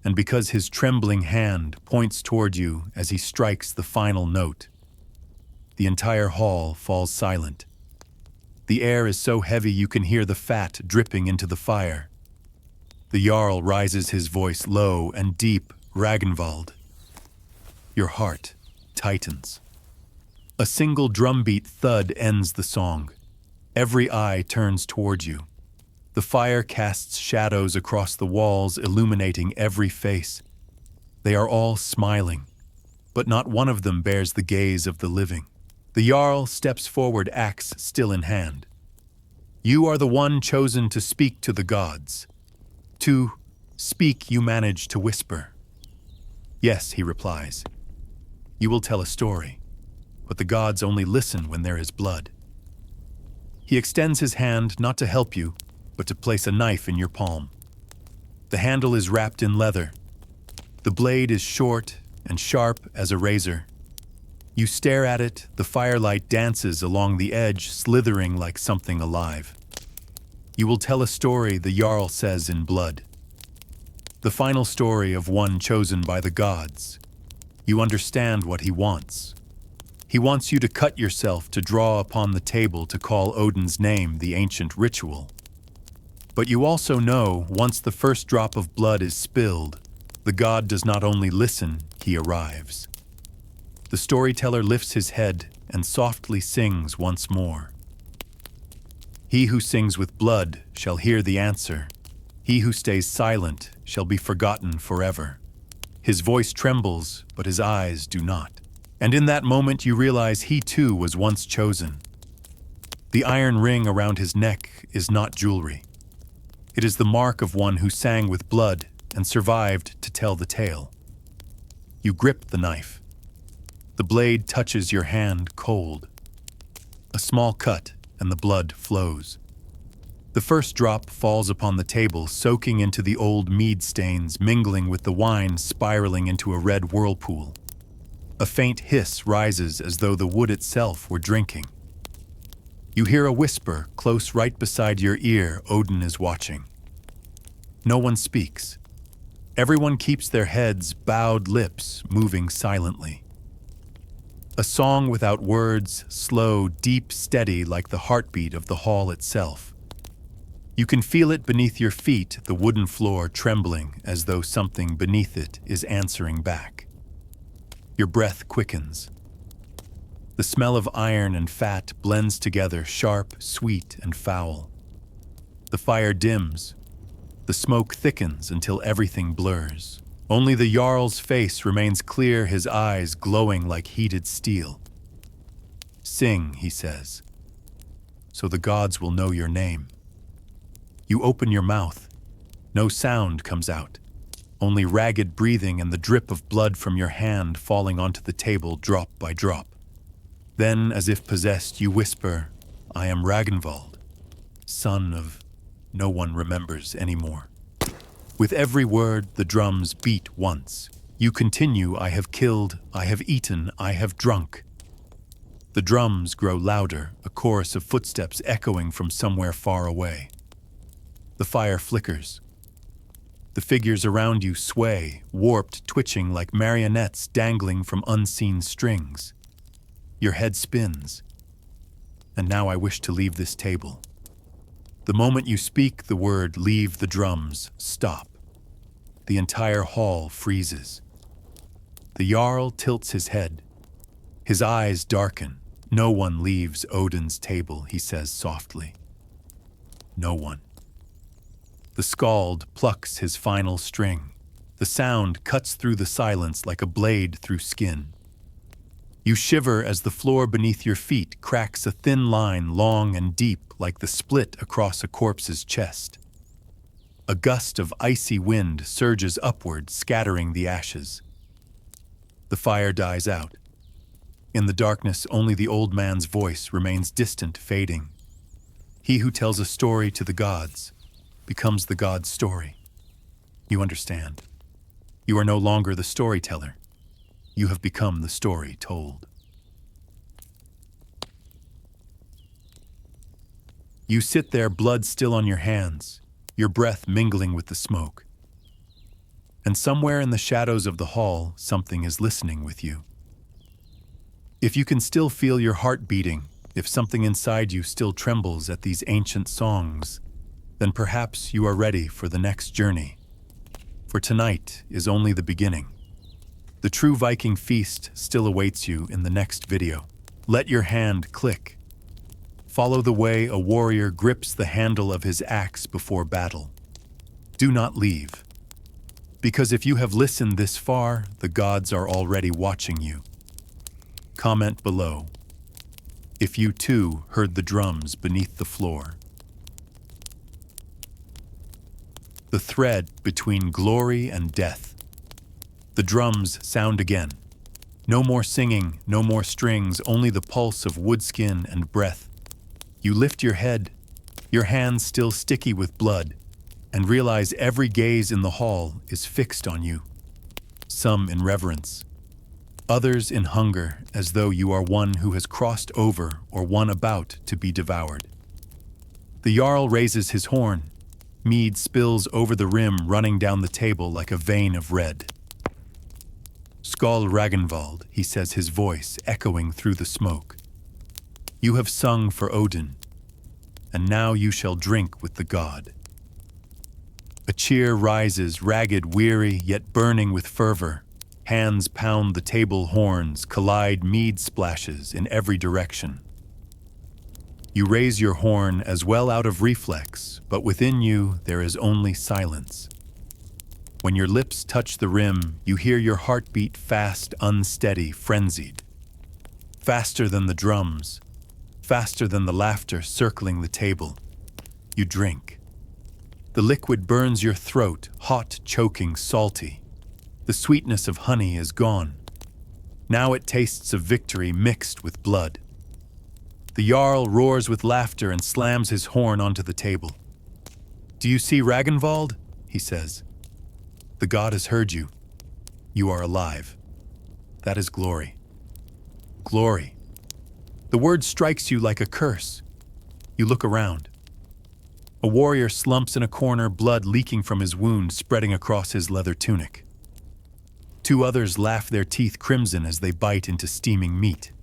And because his trembling hand points toward you as he strikes the final note. The entire hall falls silent. The air is so heavy you can hear the fat dripping into the fire. The Jarl rises his voice low and deep, Ragnvald. Your heart tightens. A single drumbeat thud ends the song. Every eye turns toward you. The fire casts shadows across the walls, illuminating every face. They are all smiling, but not one of them bears the gaze of the living. The Jarl steps forward, axe still in hand. You are the one chosen to speak to the gods. To speak, you manage to whisper. Yes, he replies. You will tell a story, but the gods only listen when there is blood. He extends his hand not to help you, but to place a knife in your palm. The handle is wrapped in leather. The blade is short and sharp as a razor. You stare at it, the firelight dances along the edge, slithering like something alive. You will tell a story, the Jarl says in blood. The final story of one chosen by the gods. You understand what he wants. He wants you to cut yourself to draw upon the table to call Odin's name, the ancient ritual. But you also know, once the first drop of blood is spilled, the god does not only listen, he arrives. The storyteller lifts his head and softly sings once more. He who sings with blood shall hear the answer. He who stays silent shall be forgotten forever. His voice trembles, but his eyes do not. And in that moment you realize he too was once chosen. The iron ring around his neck is not jewelry. It is the mark of one who sang with blood and survived to tell the tale. You grip the knife. The blade touches your hand cold. A small cut and the blood flows. The first drop falls upon the table, soaking into the old mead stains, mingling with the wine, spiraling into a red whirlpool. A faint hiss rises as though the wood itself were drinking. You hear a whisper close right beside your ear. Odin is watching. No one speaks. Everyone keeps their heads, bowed lips, moving silently. A song without words, slow, deep, steady, like the heartbeat of the hall itself. You can feel it beneath your feet, the wooden floor trembling as though something beneath it is answering back. Your breath quickens. The smell of iron and fat blends together, sharp, sweet, and foul. The fire dims. The smoke thickens until everything blurs. Only the Jarl's face remains clear, his eyes glowing like heated steel. Sing, he says, so the gods will know your name. You open your mouth. No sound comes out. Only ragged breathing and the drip of blood from your hand falling onto the table drop by drop. Then, as if possessed, you whisper, I am Ragnvald, son of no one remembers anymore. With every word, the drums beat once. You continue, I have killed, I have eaten, I have drunk. The drums grow louder, a chorus of footsteps echoing from somewhere far away. The fire flickers. The figures around you sway, warped, twitching like marionettes dangling from unseen strings. Your head spins. And now I wish to leave this table. The moment you speak the word, leave the drums, stop. The entire hall freezes. The Jarl tilts his head. His eyes darken. No one leaves Odin's table, he says softly. No one. The skald plucks his final string. The sound cuts through the silence like a blade through skin. You shiver as the floor beneath your feet cracks a thin line, long and deep, like the split across a corpse's chest. A gust of icy wind surges upward, scattering the ashes. The fire dies out. In the darkness, only the old man's voice remains distant, fading. He who tells a story to the gods becomes the god's story. You understand. You are no longer the storyteller. You have become the story told. You sit there, blood still on your hands, your breath mingling with the smoke. And somewhere in the shadows of the hall, something is listening with you. If you can still feel your heart beating, if something inside you still trembles at these ancient songs, then perhaps you are ready for the next journey. For tonight is only the beginning. The true Viking feast still awaits you in the next video. Let your hand click. Follow the way a warrior grips the handle of his axe before battle. Do not leave. Because if you have listened this far, the gods are already watching you. Comment below if you too heard the drums beneath the floor. The thread between glory and death. The drums sound again. No more singing, no more strings, only the pulse of wood skin and breath. You lift your head, your hands still sticky with blood, and realize every gaze in the hall is fixed on you. Some in reverence, others in hunger, as though you are one who has crossed over or one about to be devoured. The Jarl raises his horn. Mead spills over the rim, running down the table like a vein of red. Skål Ragnvald, he says, his voice echoing through the smoke. You have sung for Odin, and now you shall drink with the god. A cheer rises, ragged, weary, yet burning with fervor. Hands pound the table horns, collide mead splashes in every direction. You raise your horn as well out of reflex, but within you there is only silence. When your lips touch the rim, you hear your heartbeat fast, unsteady, frenzied. Faster than the drums, faster than the laughter circling the table. You drink. The liquid burns your throat, hot, choking, salty. The sweetness of honey is gone. Now it tastes of victory mixed with blood. The Jarl roars with laughter and slams his horn onto the table. Do you see Ragnvald? He says. The god has heard you. You are alive. That is glory. Glory. The word strikes you like a curse. You look around. A warrior slumps in a corner, blood leaking from his wound spreading across his leather tunic. Two others laugh, their teeth crimson as they bite into steaming meat.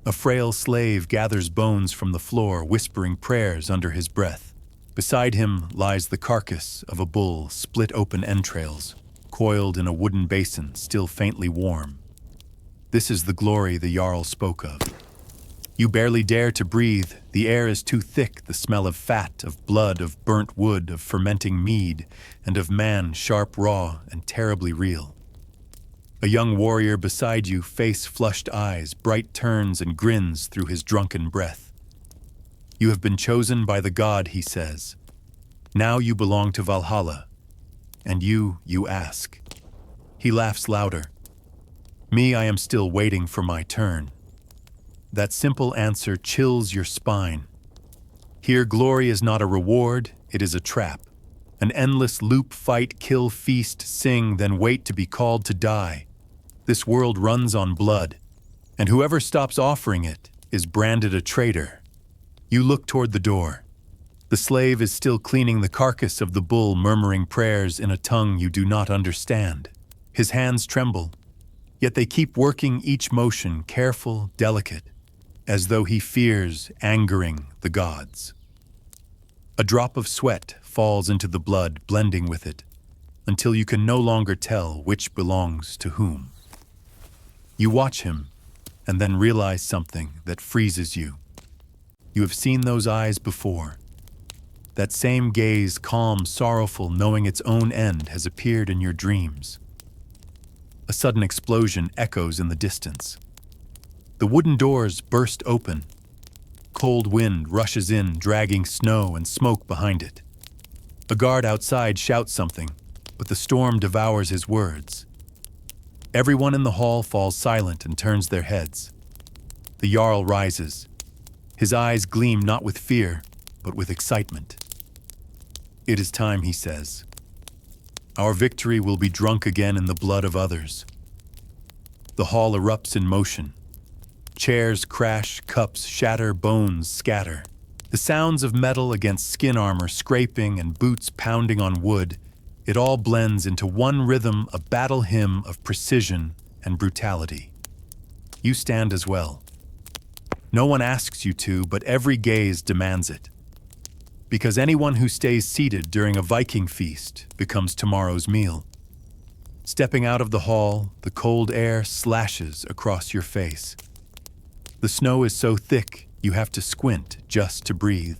A frail slave gathers bones from the floor, whispering prayers under his breath. Beside him lies the carcass of a bull, split open entrails, coiled in a wooden basin, still faintly warm. This is the glory the Jarl spoke of. You barely dare to breathe. The air is too thick, the smell of fat, of blood, of burnt wood, of fermenting mead, and of man sharp, raw, and terribly real. A young warrior beside you, face flushed eyes, bright turns and grins through his drunken breath. You have been chosen by the god, he says. Now you belong to Valhalla. And you ask. He laughs louder. Me, I am still waiting for my turn. That simple answer chills your spine. Here, glory is not a reward, it is a trap. An endless loop, fight, kill, feast, sing, then wait to be called to die. This world runs on blood, and whoever stops offering it is branded a traitor. You look toward the door. The slave is still cleaning the carcass of the bull, murmuring prayers in a tongue you do not understand. His hands tremble, yet they keep working, each motion careful, delicate, as though he fears angering the gods. A drop of sweat falls into the blood, blending with it, until you can no longer tell which belongs to whom. You watch him, and then realize something that freezes you. You have seen those eyes before. That same gaze, calm, sorrowful, knowing its own end, has appeared in your dreams. A sudden explosion echoes in the distance. The wooden doors burst open. Cold wind rushes in, dragging snow and smoke behind it. A guard outside shouts something, but the storm devours his words. Everyone in the hall falls silent and turns their heads. The Jarl rises. His eyes gleam not with fear, but with excitement. It is time, he says. Our victory will be drunk again in the blood of others. The hall erupts in motion. Chairs crash, cups shatter, bones scatter. The sounds of metal against skin armor scraping and boots pounding on wood, it all blends into one rhythm, a battle hymn of precision and brutality. You stand as well. No one asks you to, but every gaze demands it. Because anyone who stays seated during a Viking feast becomes tomorrow's meal. Stepping out of the hall, the cold air slashes across your face. The snow is so thick, you have to squint just to breathe.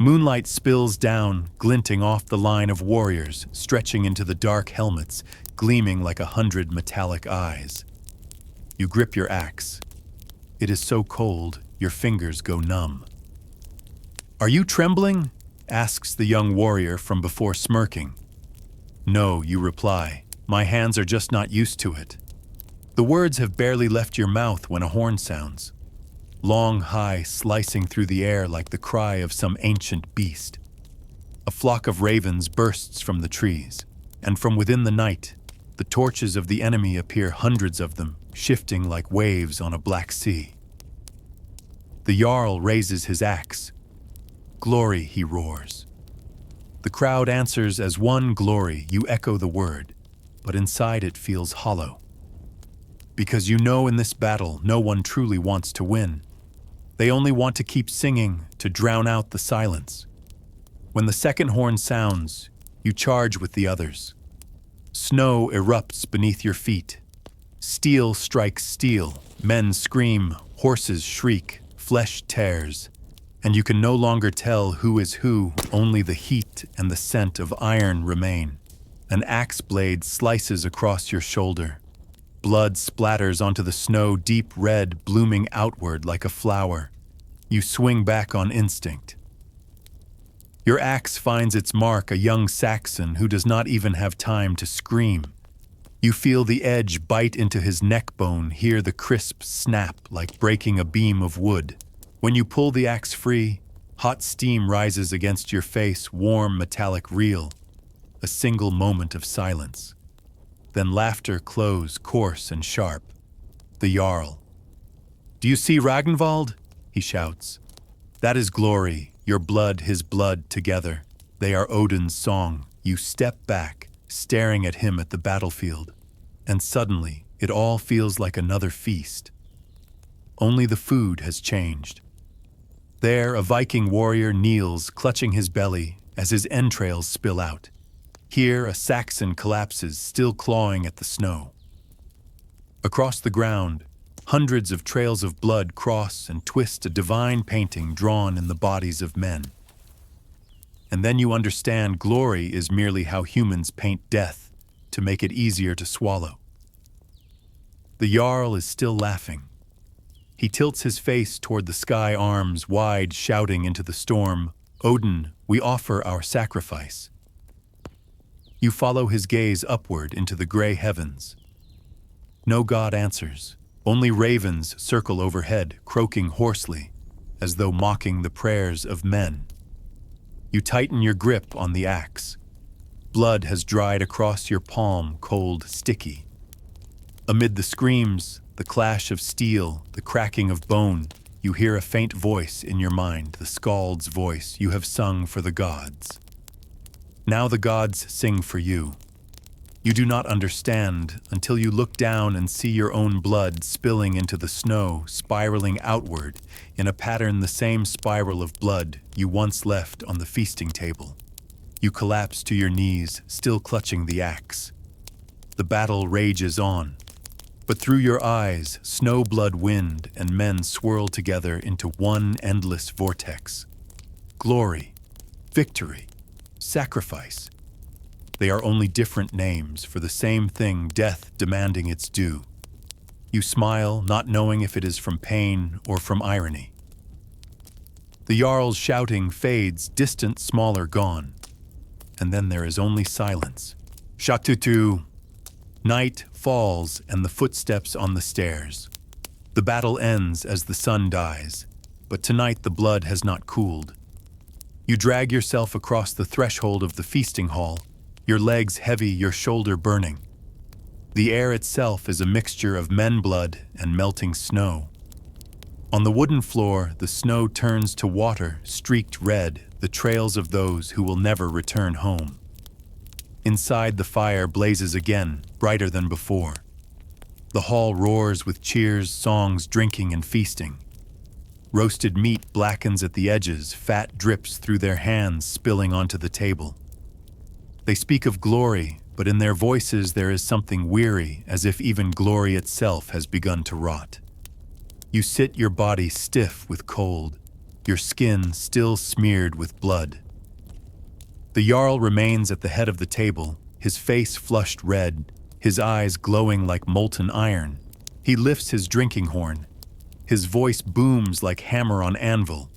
Moonlight spills down, glinting off the line of warriors, stretching into the dark helmets, gleaming like 100 metallic eyes. You grip your axe. It is so cold, your fingers go numb. Are you trembling? Asks the young warrior from before, smirking. No, you reply. My hands are just not used to it. The words have barely left your mouth when a horn sounds. Long, high, slicing through the air like the cry of some ancient beast. A flock of ravens bursts from the trees, and from within the night, the torches of the enemy appear, hundreds of them, shifting like waves on a black sea. The Jarl raises his axe. Glory, he roars. The crowd answers as one, glory. You echo the word, but inside it feels hollow. because you know in this battle no one truly wants to win. They only want to keep singing to drown out the silence. When the second horn sounds, you charge with the others. Snow erupts beneath your feet. Steel strikes steel, men scream, horses shriek, flesh tears, and you can no longer tell who is who, only the heat and the scent of iron remain. An axe blade slices across your shoulder. Blood splatters onto the snow, deep red, blooming outward like a flower. You swing back on instinct. Your axe finds its mark, a young Saxon who does not even have time to scream. You feel the edge bite into his neck bone, hear the crisp snap like breaking a beam of wood. When you pull the axe free, hot steam rises against your face, warm metallic reel. A single moment of silence. Then laughter close, coarse and sharp. The Jarl. "Do you see Ragnvald?" he shouts. "That is glory, your blood, his blood together. They are Odin's song." You step back, staring at him at the battlefield, and suddenly it all feels like another feast. Only the food has changed. There, a Viking warrior kneels, clutching his belly as his entrails spill out. Here, a Saxon collapses, still clawing at the snow. Across the ground, hundreds of trails of blood cross and twist, a divine painting drawn in the bodies of men. And then you understand glory is merely how humans paint death to make it easier to swallow. The Jarl is still laughing. He tilts his face toward the sky, arms wide, shouting into the storm, "Odin, we offer our sacrifice." You follow his gaze upward into the gray heavens. No god answers. Only ravens circle overhead, croaking hoarsely, as though mocking the prayers of men. You tighten your grip on the axe. Blood has dried across your palm, cold, sticky. Amid the screams, the clash of steel, the cracking of bone, you hear a faint voice in your mind, the skald's voice you have sung for the gods. Now the gods sing for you. You do not understand until you look down and see your own blood spilling into the snow, spiraling outward in a pattern the same spiral of blood you once left on the feasting table. You collapse to your knees, still clutching the axe. The battle rages on, but through your eyes, snow blood wind and men swirl together into one endless vortex. Glory, victory, sacrifice. They are only different names for the same thing, death demanding its due. You smile, not knowing if it is from pain or from irony. The Jarl's shouting fades, distant, smaller, gone. And then there is only silence. Shatutu. Night falls and the footsteps on the stairs. The battle ends as the sun dies, but tonight the blood has not cooled. You drag yourself across the threshold of the feasting hall, your legs heavy, your shoulder burning. The air itself is a mixture of men blood and melting snow. On the wooden floor, the snow turns to water, streaked red, the trails of those who will never return home. Inside, the fire blazes again, brighter than before. The hall roars with cheers, songs, drinking, and feasting. Roasted meat blackens at the edges, fat drips through their hands, spilling onto the table. They speak of glory, but in their voices there is something weary, as if even glory itself has begun to rot. You sit, your body stiff with cold, your skin still smeared with blood. The Jarl remains at the head of the table, his face flushed red, his eyes glowing like molten iron. He lifts his drinking horn. His voice booms like hammer on anvil.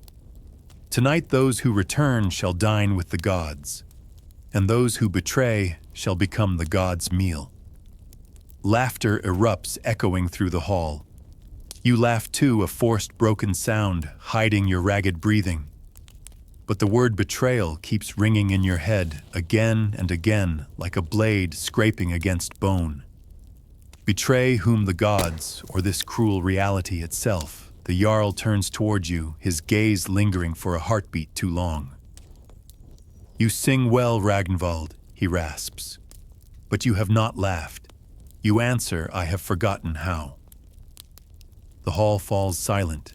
Tonight those who return shall dine with the gods, and those who betray shall become the gods' meal. Laughter erupts, echoing through the hall. You laugh too, a forced broken sound, hiding your ragged breathing. But the word betrayal keeps ringing in your head again and again, like a blade scraping against bone. Betray whom, the gods, or this cruel reality itself? The Jarl turns towards you, his gaze lingering for a heartbeat too long. You sing well, Ragnvald, he rasps, but you have not laughed. You answer, I have forgotten how. The hall falls silent.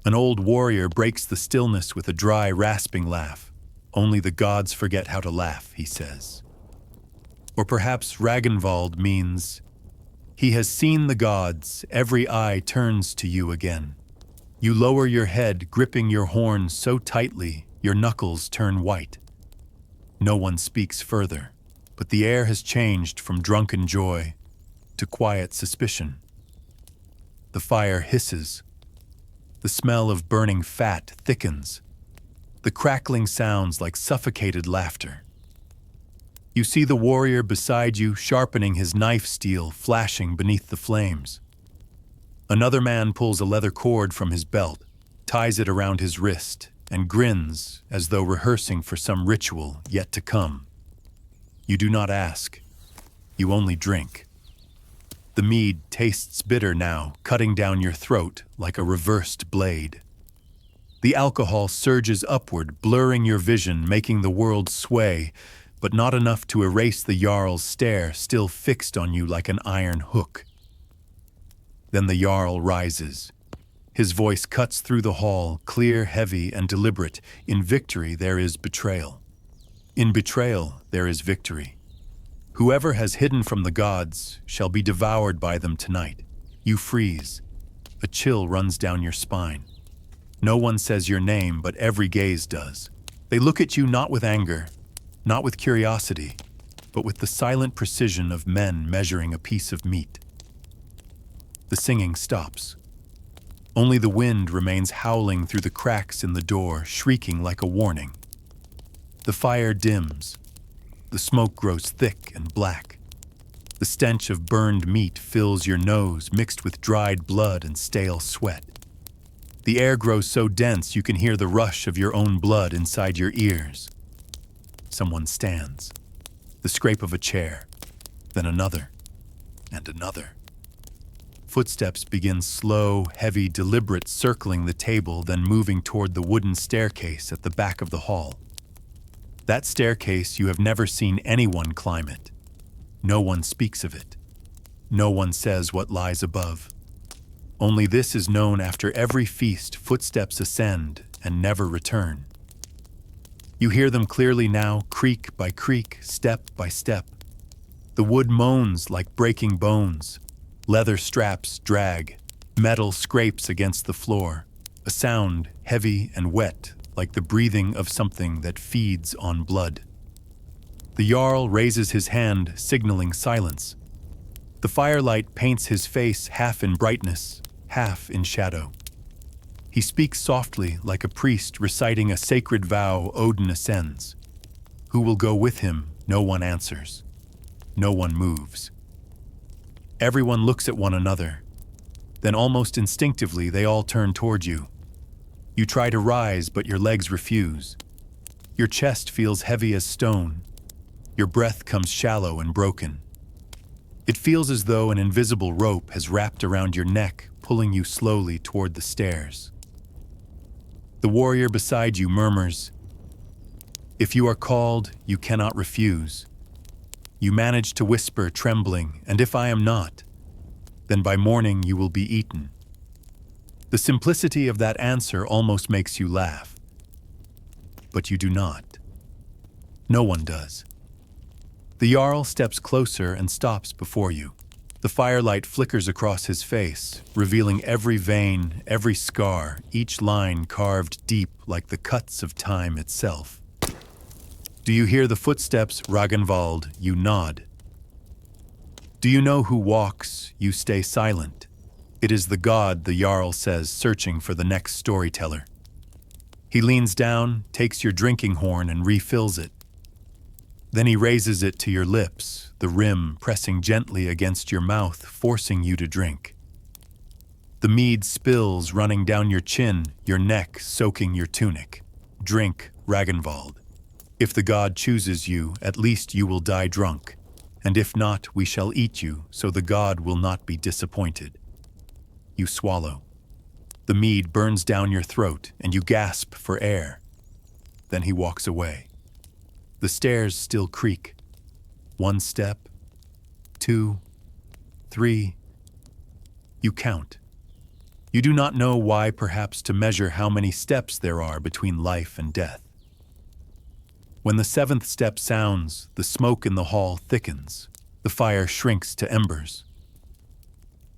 An old warrior breaks the stillness with a dry, rasping laugh. Only the gods forget how to laugh, he says. Or perhaps Ragnvald means, he has seen the gods, every eye turns to you again. You lower your head, gripping your horns so tightly, your knuckles turn white. No one speaks further, but the air has changed from drunken joy to quiet suspicion. The fire hisses. The smell of burning fat thickens. The crackling sounds like suffocated laughter. You see the warrior beside you sharpening his knife steel, flashing beneath the flames. Another man pulls a leather cord from his belt, ties it around his wrist, and grins as though rehearsing for some ritual yet to come. You do not ask. You only drink. The mead tastes bitter now, cutting down your throat like a reversed blade. The alcohol surges upward, blurring your vision, making the world sway, but not enough to erase the Jarl's stare still fixed on you like an iron hook. Then the Jarl rises. His voice cuts through the hall, clear, heavy, and deliberate. In victory there is betrayal. In betrayal there is victory. Whoever has hidden from the gods shall be devoured by them tonight. You freeze. A chill runs down your spine. No one says your name, but every gaze does. They look at you not with anger, not with curiosity, but with the silent precision of men measuring a piece of meat. The singing stops. Only the wind remains howling through the cracks in the door, shrieking like a warning. The fire dims. The smoke grows thick and black. The stench of burned meat fills your nose, mixed with dried blood and stale sweat. The air grows so dense you can hear the rush of your own blood inside your ears. Someone stands. The scrape of a chair, then another, and another. Footsteps begin slow, heavy, deliberate, circling the table, then moving toward the wooden staircase at the back of the hall. That staircase, you have never seen anyone climb it. No one speaks of it. No one says what lies above. Only this is known: after every feast, footsteps ascend and never return. You hear them clearly now, creak by creak, step by step. The wood moans like breaking bones. Leather straps drag. Metal scrapes against the floor. A sound heavy and wet, like the breathing of something that feeds on blood. The Jarl raises his hand, signaling silence. The firelight paints his face half in brightness, half in shadow. He speaks softly, like a priest reciting a sacred vow Odin ascends. Who will go with him? No one answers. No one moves. Everyone looks at one another. Then almost instinctively, they all turn toward you. You try to rise, but your legs refuse. Your chest feels heavy as stone. Your breath comes shallow and broken. It feels as though an invisible rope has wrapped around your neck, pulling you slowly toward the stairs. The warrior beside you murmurs, "If you are called, you cannot refuse." You manage to whisper, trembling, "And if I am not, then by morning you will be eaten." The simplicity of that answer almost makes you laugh. But you do not. No one does. The Jarl steps closer and stops before you. The firelight flickers across his face, revealing every vein, every scar, each line carved deep like the cuts of time itself. Do you hear the footsteps, Ragnvald? You nod. Do you know who walks? You stay silent. It is the god, the Jarl says, searching for the next storyteller. He leans down, takes your drinking horn, and refills it. Then he raises it to your lips, the rim pressing gently against your mouth, forcing you to drink. The mead spills, running down your chin, your neck soaking your tunic. Drink, Ragnvald. If the god chooses you, at least you will die drunk. And if not, we shall eat you, so the god will not be disappointed. You swallow. The mead burns down your throat, and you gasp for air. Then he walks away. The stairs still creak. 1 step, 2, 3. You count. You do not know why, perhaps to measure how many steps there are between life and death. When the 7th step sounds, the smoke in the hall thickens. The fire shrinks to embers.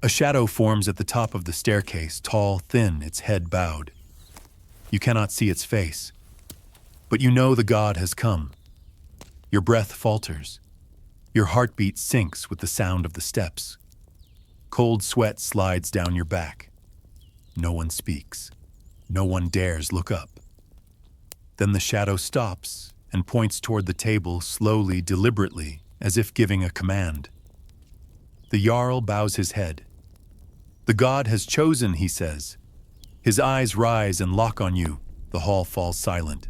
A shadow forms at the top of the staircase, tall, thin, its head bowed. You cannot see its face, but you know the god has come. Your breath falters. Your heartbeat sinks with the sound of the steps. Cold sweat slides down your back. No one speaks. No one dares look up. Then the shadow stops and points toward the table slowly, deliberately, as if giving a command. The Jarl bows his head. The god has chosen, he says. His eyes rise and lock on you. The hall falls silent.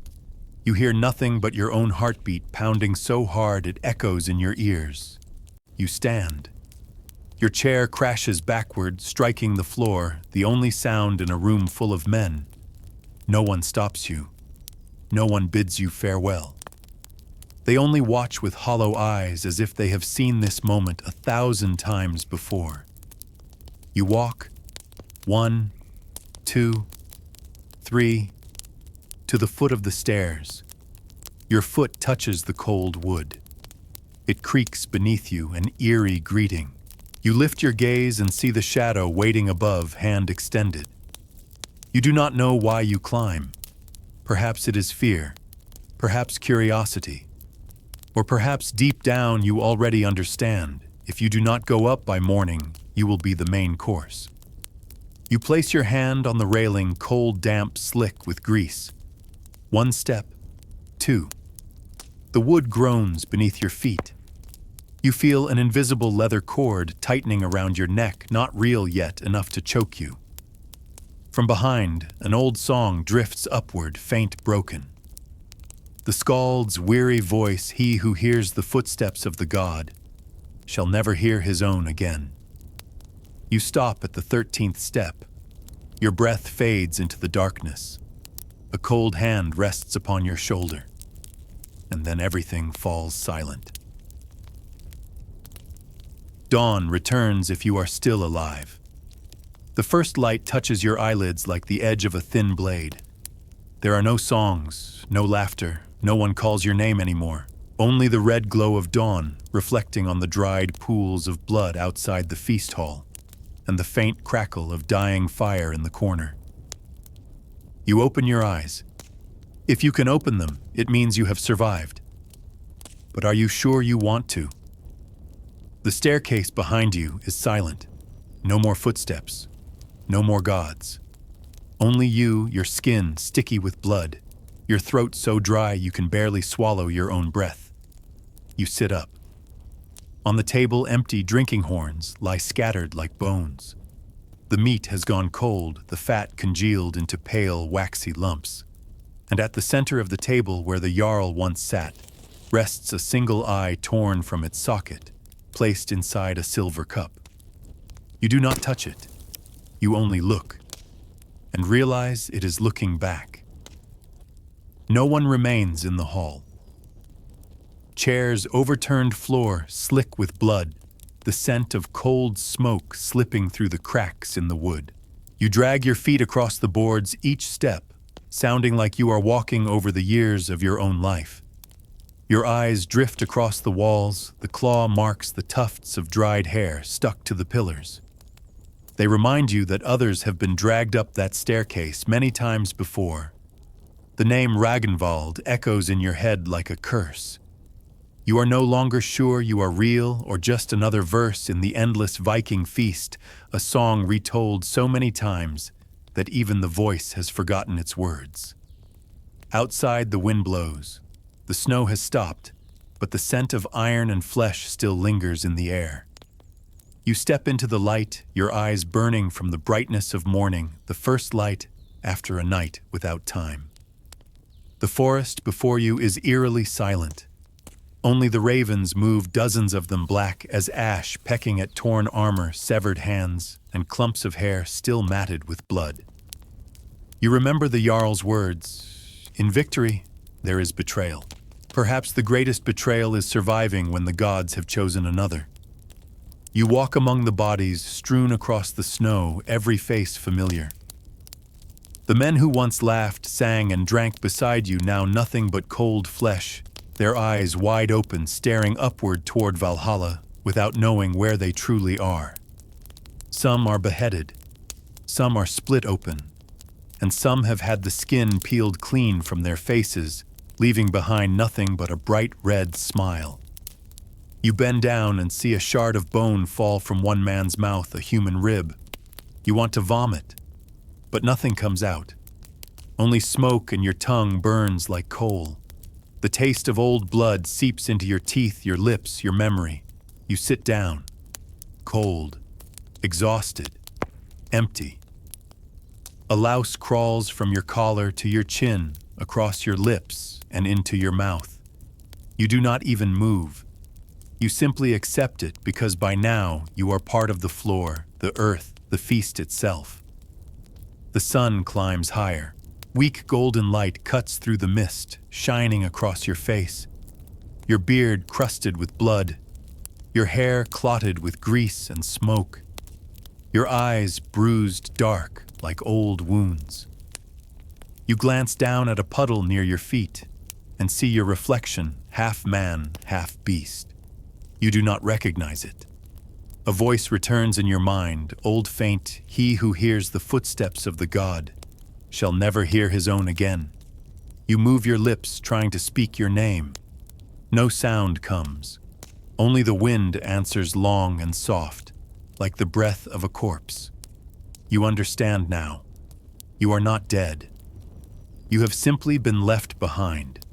You hear nothing but your own heartbeat pounding so hard it echoes in your ears. You stand. Your chair crashes backward, striking the floor, the only sound in a room full of men. No one stops you. No one bids you farewell. They only watch with hollow eyes as if they have seen this moment 1,000 times before. You walk, 1, 2, 3, to the foot of the stairs. Your foot touches the cold wood. It creaks beneath you, an eerie greeting. You lift your gaze and see the shadow waiting above, hand extended. You do not know why you climb. Perhaps it is fear, perhaps curiosity, or perhaps deep down you already understand. If you do not go up by morning, you will be the main course. You place your hand on the railing, cold, damp, slick with grease. 1 step, 2. The wood groans beneath your feet. You feel an invisible leather cord tightening around your neck, not real yet, enough to choke you. From behind, an old song drifts upward, faint, broken. The skald's weary voice, he who hears the footsteps of the god, shall never hear his own again. You stop at the 13th step. Your breath fades into the darkness. A cold hand rests upon your shoulder, and then everything falls silent. Dawn returns if you are still alive. The first light touches your eyelids like the edge of a thin blade. There are no songs, no laughter, no one calls your name anymore. Only the red glow of dawn reflecting on the dried pools of blood outside the feast hall, and the faint crackle of dying fire in the corner. You open your eyes. If you can open them, it means you have survived. But are you sure you want to? The staircase behind you is silent. No more footsteps. No more gods. Only you, your skin sticky with blood, your throat so dry you can barely swallow your own breath. You sit up. On the table, empty drinking horns lie scattered like bones. The meat has gone cold, the fat congealed into pale, waxy lumps. And at the center of the table where the Jarl once sat, rests a single eye torn from its socket, placed inside a silver cup. You do not touch it. You only look, and realize it is looking back. No one remains in the hall. Chairs, overturned floor, slick with blood, the scent of cold smoke slipping through the cracks in the wood. You drag your feet across the boards, each step, sounding like you are walking over the years of your own life. Your eyes drift across the walls, the claw marks the tufts of dried hair stuck to the pillars. They remind you that others have been dragged up that staircase many times before. The name Ragnvald echoes in your head like a curse. You are no longer sure you are real or just another verse in the endless Viking feast, a song retold so many times that even the voice has forgotten its words. Outside, the wind blows. The snow has stopped, but the scent of iron and flesh still lingers in the air. You step into the light, your eyes burning from the brightness of morning, the first light after a night without time. The forest before you is eerily silent. Only the ravens move, dozens of them black as ash, pecking at torn armor, severed hands, and clumps of hair still matted with blood. You remember the Jarl's words, "In victory, there is betrayal." Perhaps the greatest betrayal is surviving when the gods have chosen another. You walk among the bodies strewn across the snow, every face familiar. The men who once laughed, sang, and drank beside you, now nothing but cold flesh, their eyes wide open, staring upward toward Valhalla, without knowing where they truly are. Some are beheaded, some are split open, and some have had the skin peeled clean from their faces, leaving behind nothing but a bright red smile. You bend down and see a shard of bone fall from one man's mouth, a human rib. You want to vomit, but nothing comes out. Only smoke, and your tongue burns like coal. The taste of old blood seeps into your teeth, your lips, your memory. You sit down, cold, exhausted, empty. A louse crawls from your collar to your chin, across your lips, and into your mouth. You do not even move. You simply accept it because by now you are part of the floor, the earth, the feast itself. The sun climbs higher. Weak golden light cuts through the mist, shining across your face. Your beard crusted with blood. Your hair clotted with grease and smoke. Your eyes bruised dark like old wounds. You glance down at a puddle near your feet and see your reflection, half man, half beast. You do not recognize it. A voice returns in your mind, old faint, he who hears the footsteps of the god shall never hear his own again. You move your lips trying to speak your name. No sound comes. Only the wind answers long and soft, like the breath of a corpse. You understand now. You are not dead. You have simply been left behind.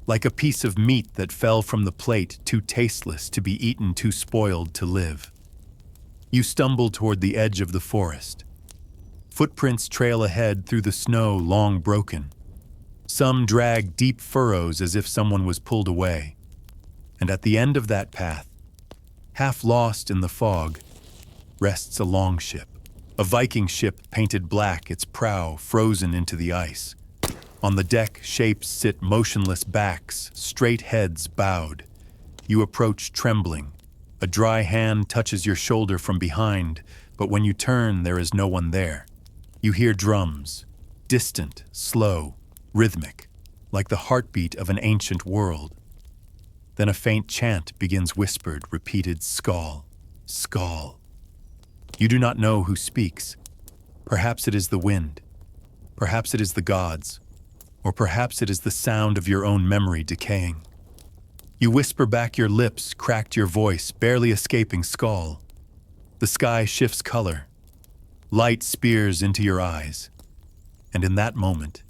Like a piece of meat that fell from the plate, too tasteless to be eaten, too spoiled to live. You stumble toward the edge of the forest. Footprints trail ahead through the snow, long broken. Some drag deep furrows as if someone was pulled away. And at the end of that path, half lost in the fog, rests a longship. A Viking ship painted black, its prow frozen into the ice. On the deck, shapes sit motionless, backs, straight heads bowed. You approach trembling. A dry hand touches your shoulder from behind, but when you turn, there is no one there. You hear drums, distant, slow, rhythmic, like the heartbeat of an ancient world. Then a faint chant begins, whispered, repeated, Skál, Skál. You do not know who speaks. Perhaps it is the wind. Perhaps it is the gods. Or perhaps it is the sound of your own memory decaying. You whisper back, your lips cracked, your voice barely escaping, Skál. The sky shifts color. Light spears into your eyes. And in that moment,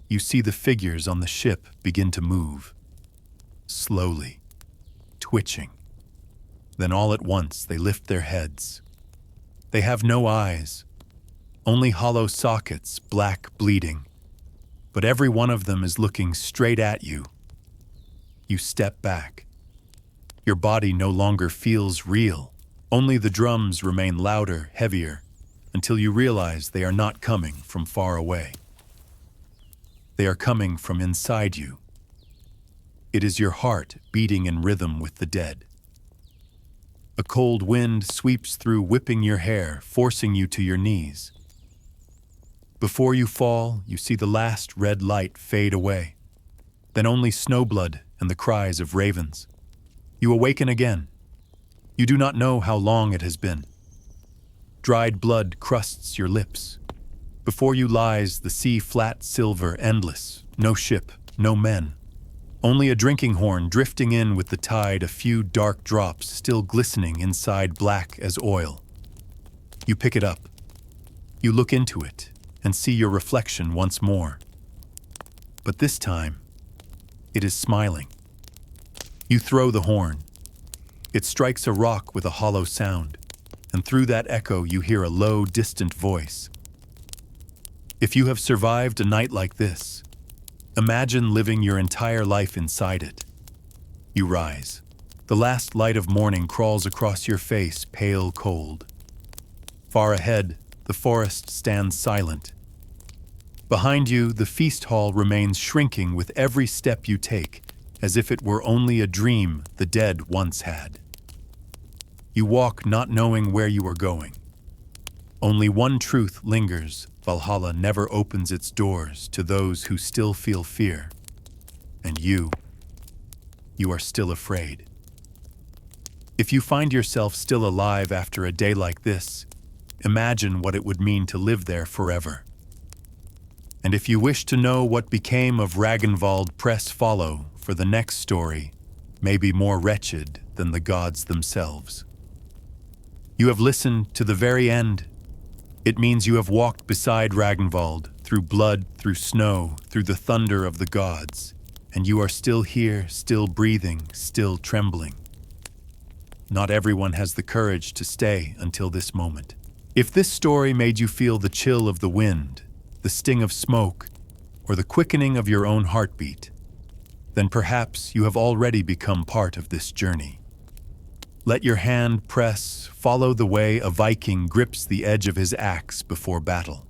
you see the figures on the ship begin to move. Slowly, twitching. Then all at once they lift their heads. They have no eyes, only hollow sockets, black, bleeding. But every one of them is looking straight at you. You step back. Your body no longer feels real. Only the drums remain louder, heavier, until you realize they are not coming from far away. They are coming from inside you. It is your heart beating in rhythm with the dead. A cold wind sweeps through, whipping your hair, forcing you to your knees. Before you fall, you see the last red light fade away. Then only snowblood and the cries of ravens. You awaken again. You do not know how long it has been. Dried blood crusts your lips. Before you lies the sea, flat, silver, endless. No ship, no men. Only a drinking horn drifting in with the tide, a few dark drops still glistening inside, black as oil. You pick it up. You look into it and see your reflection once more. But this time, it is smiling. You throw the horn. It strikes a rock with a hollow sound, and through that echo you hear a low, distant voice. If you have survived a night like this, imagine living your entire life inside it. You rise. The last light of morning crawls across your face, pale cold. Far ahead, the forest stands silent. Behind you, the feast hall remains shrinking with every step you take, as if it were only a dream the dead once had. You walk not knowing where you are going. Only one truth lingers: Valhalla never opens its doors to those who still feel fear. And you are still afraid. If you find yourself still alive after a day like this, imagine what it would mean to live there forever. And if you wish to know what became of Ragnvald, press follow, for the next story may be more wretched than the gods themselves. You have listened to the very end. It means you have walked beside Ragnvald, through blood, through snow, through the thunder of the gods, and you are still here, still breathing, still trembling. Not everyone has the courage to stay until this moment. If this story made you feel the chill of the wind, the sting of smoke, or the quickening of your own heartbeat, then perhaps you have already become part of this journey. Let your hand press, follow the way a Viking grips the edge of his axe before battle.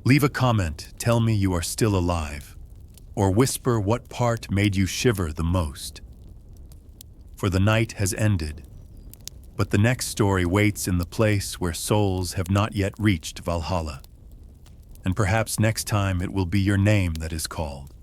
Leave a comment, tell me you are still alive, or whisper what part made you shiver the most. For the night has ended, but the next story waits in the place where souls have not yet reached Valhalla. And perhaps next time it will be your name that is called.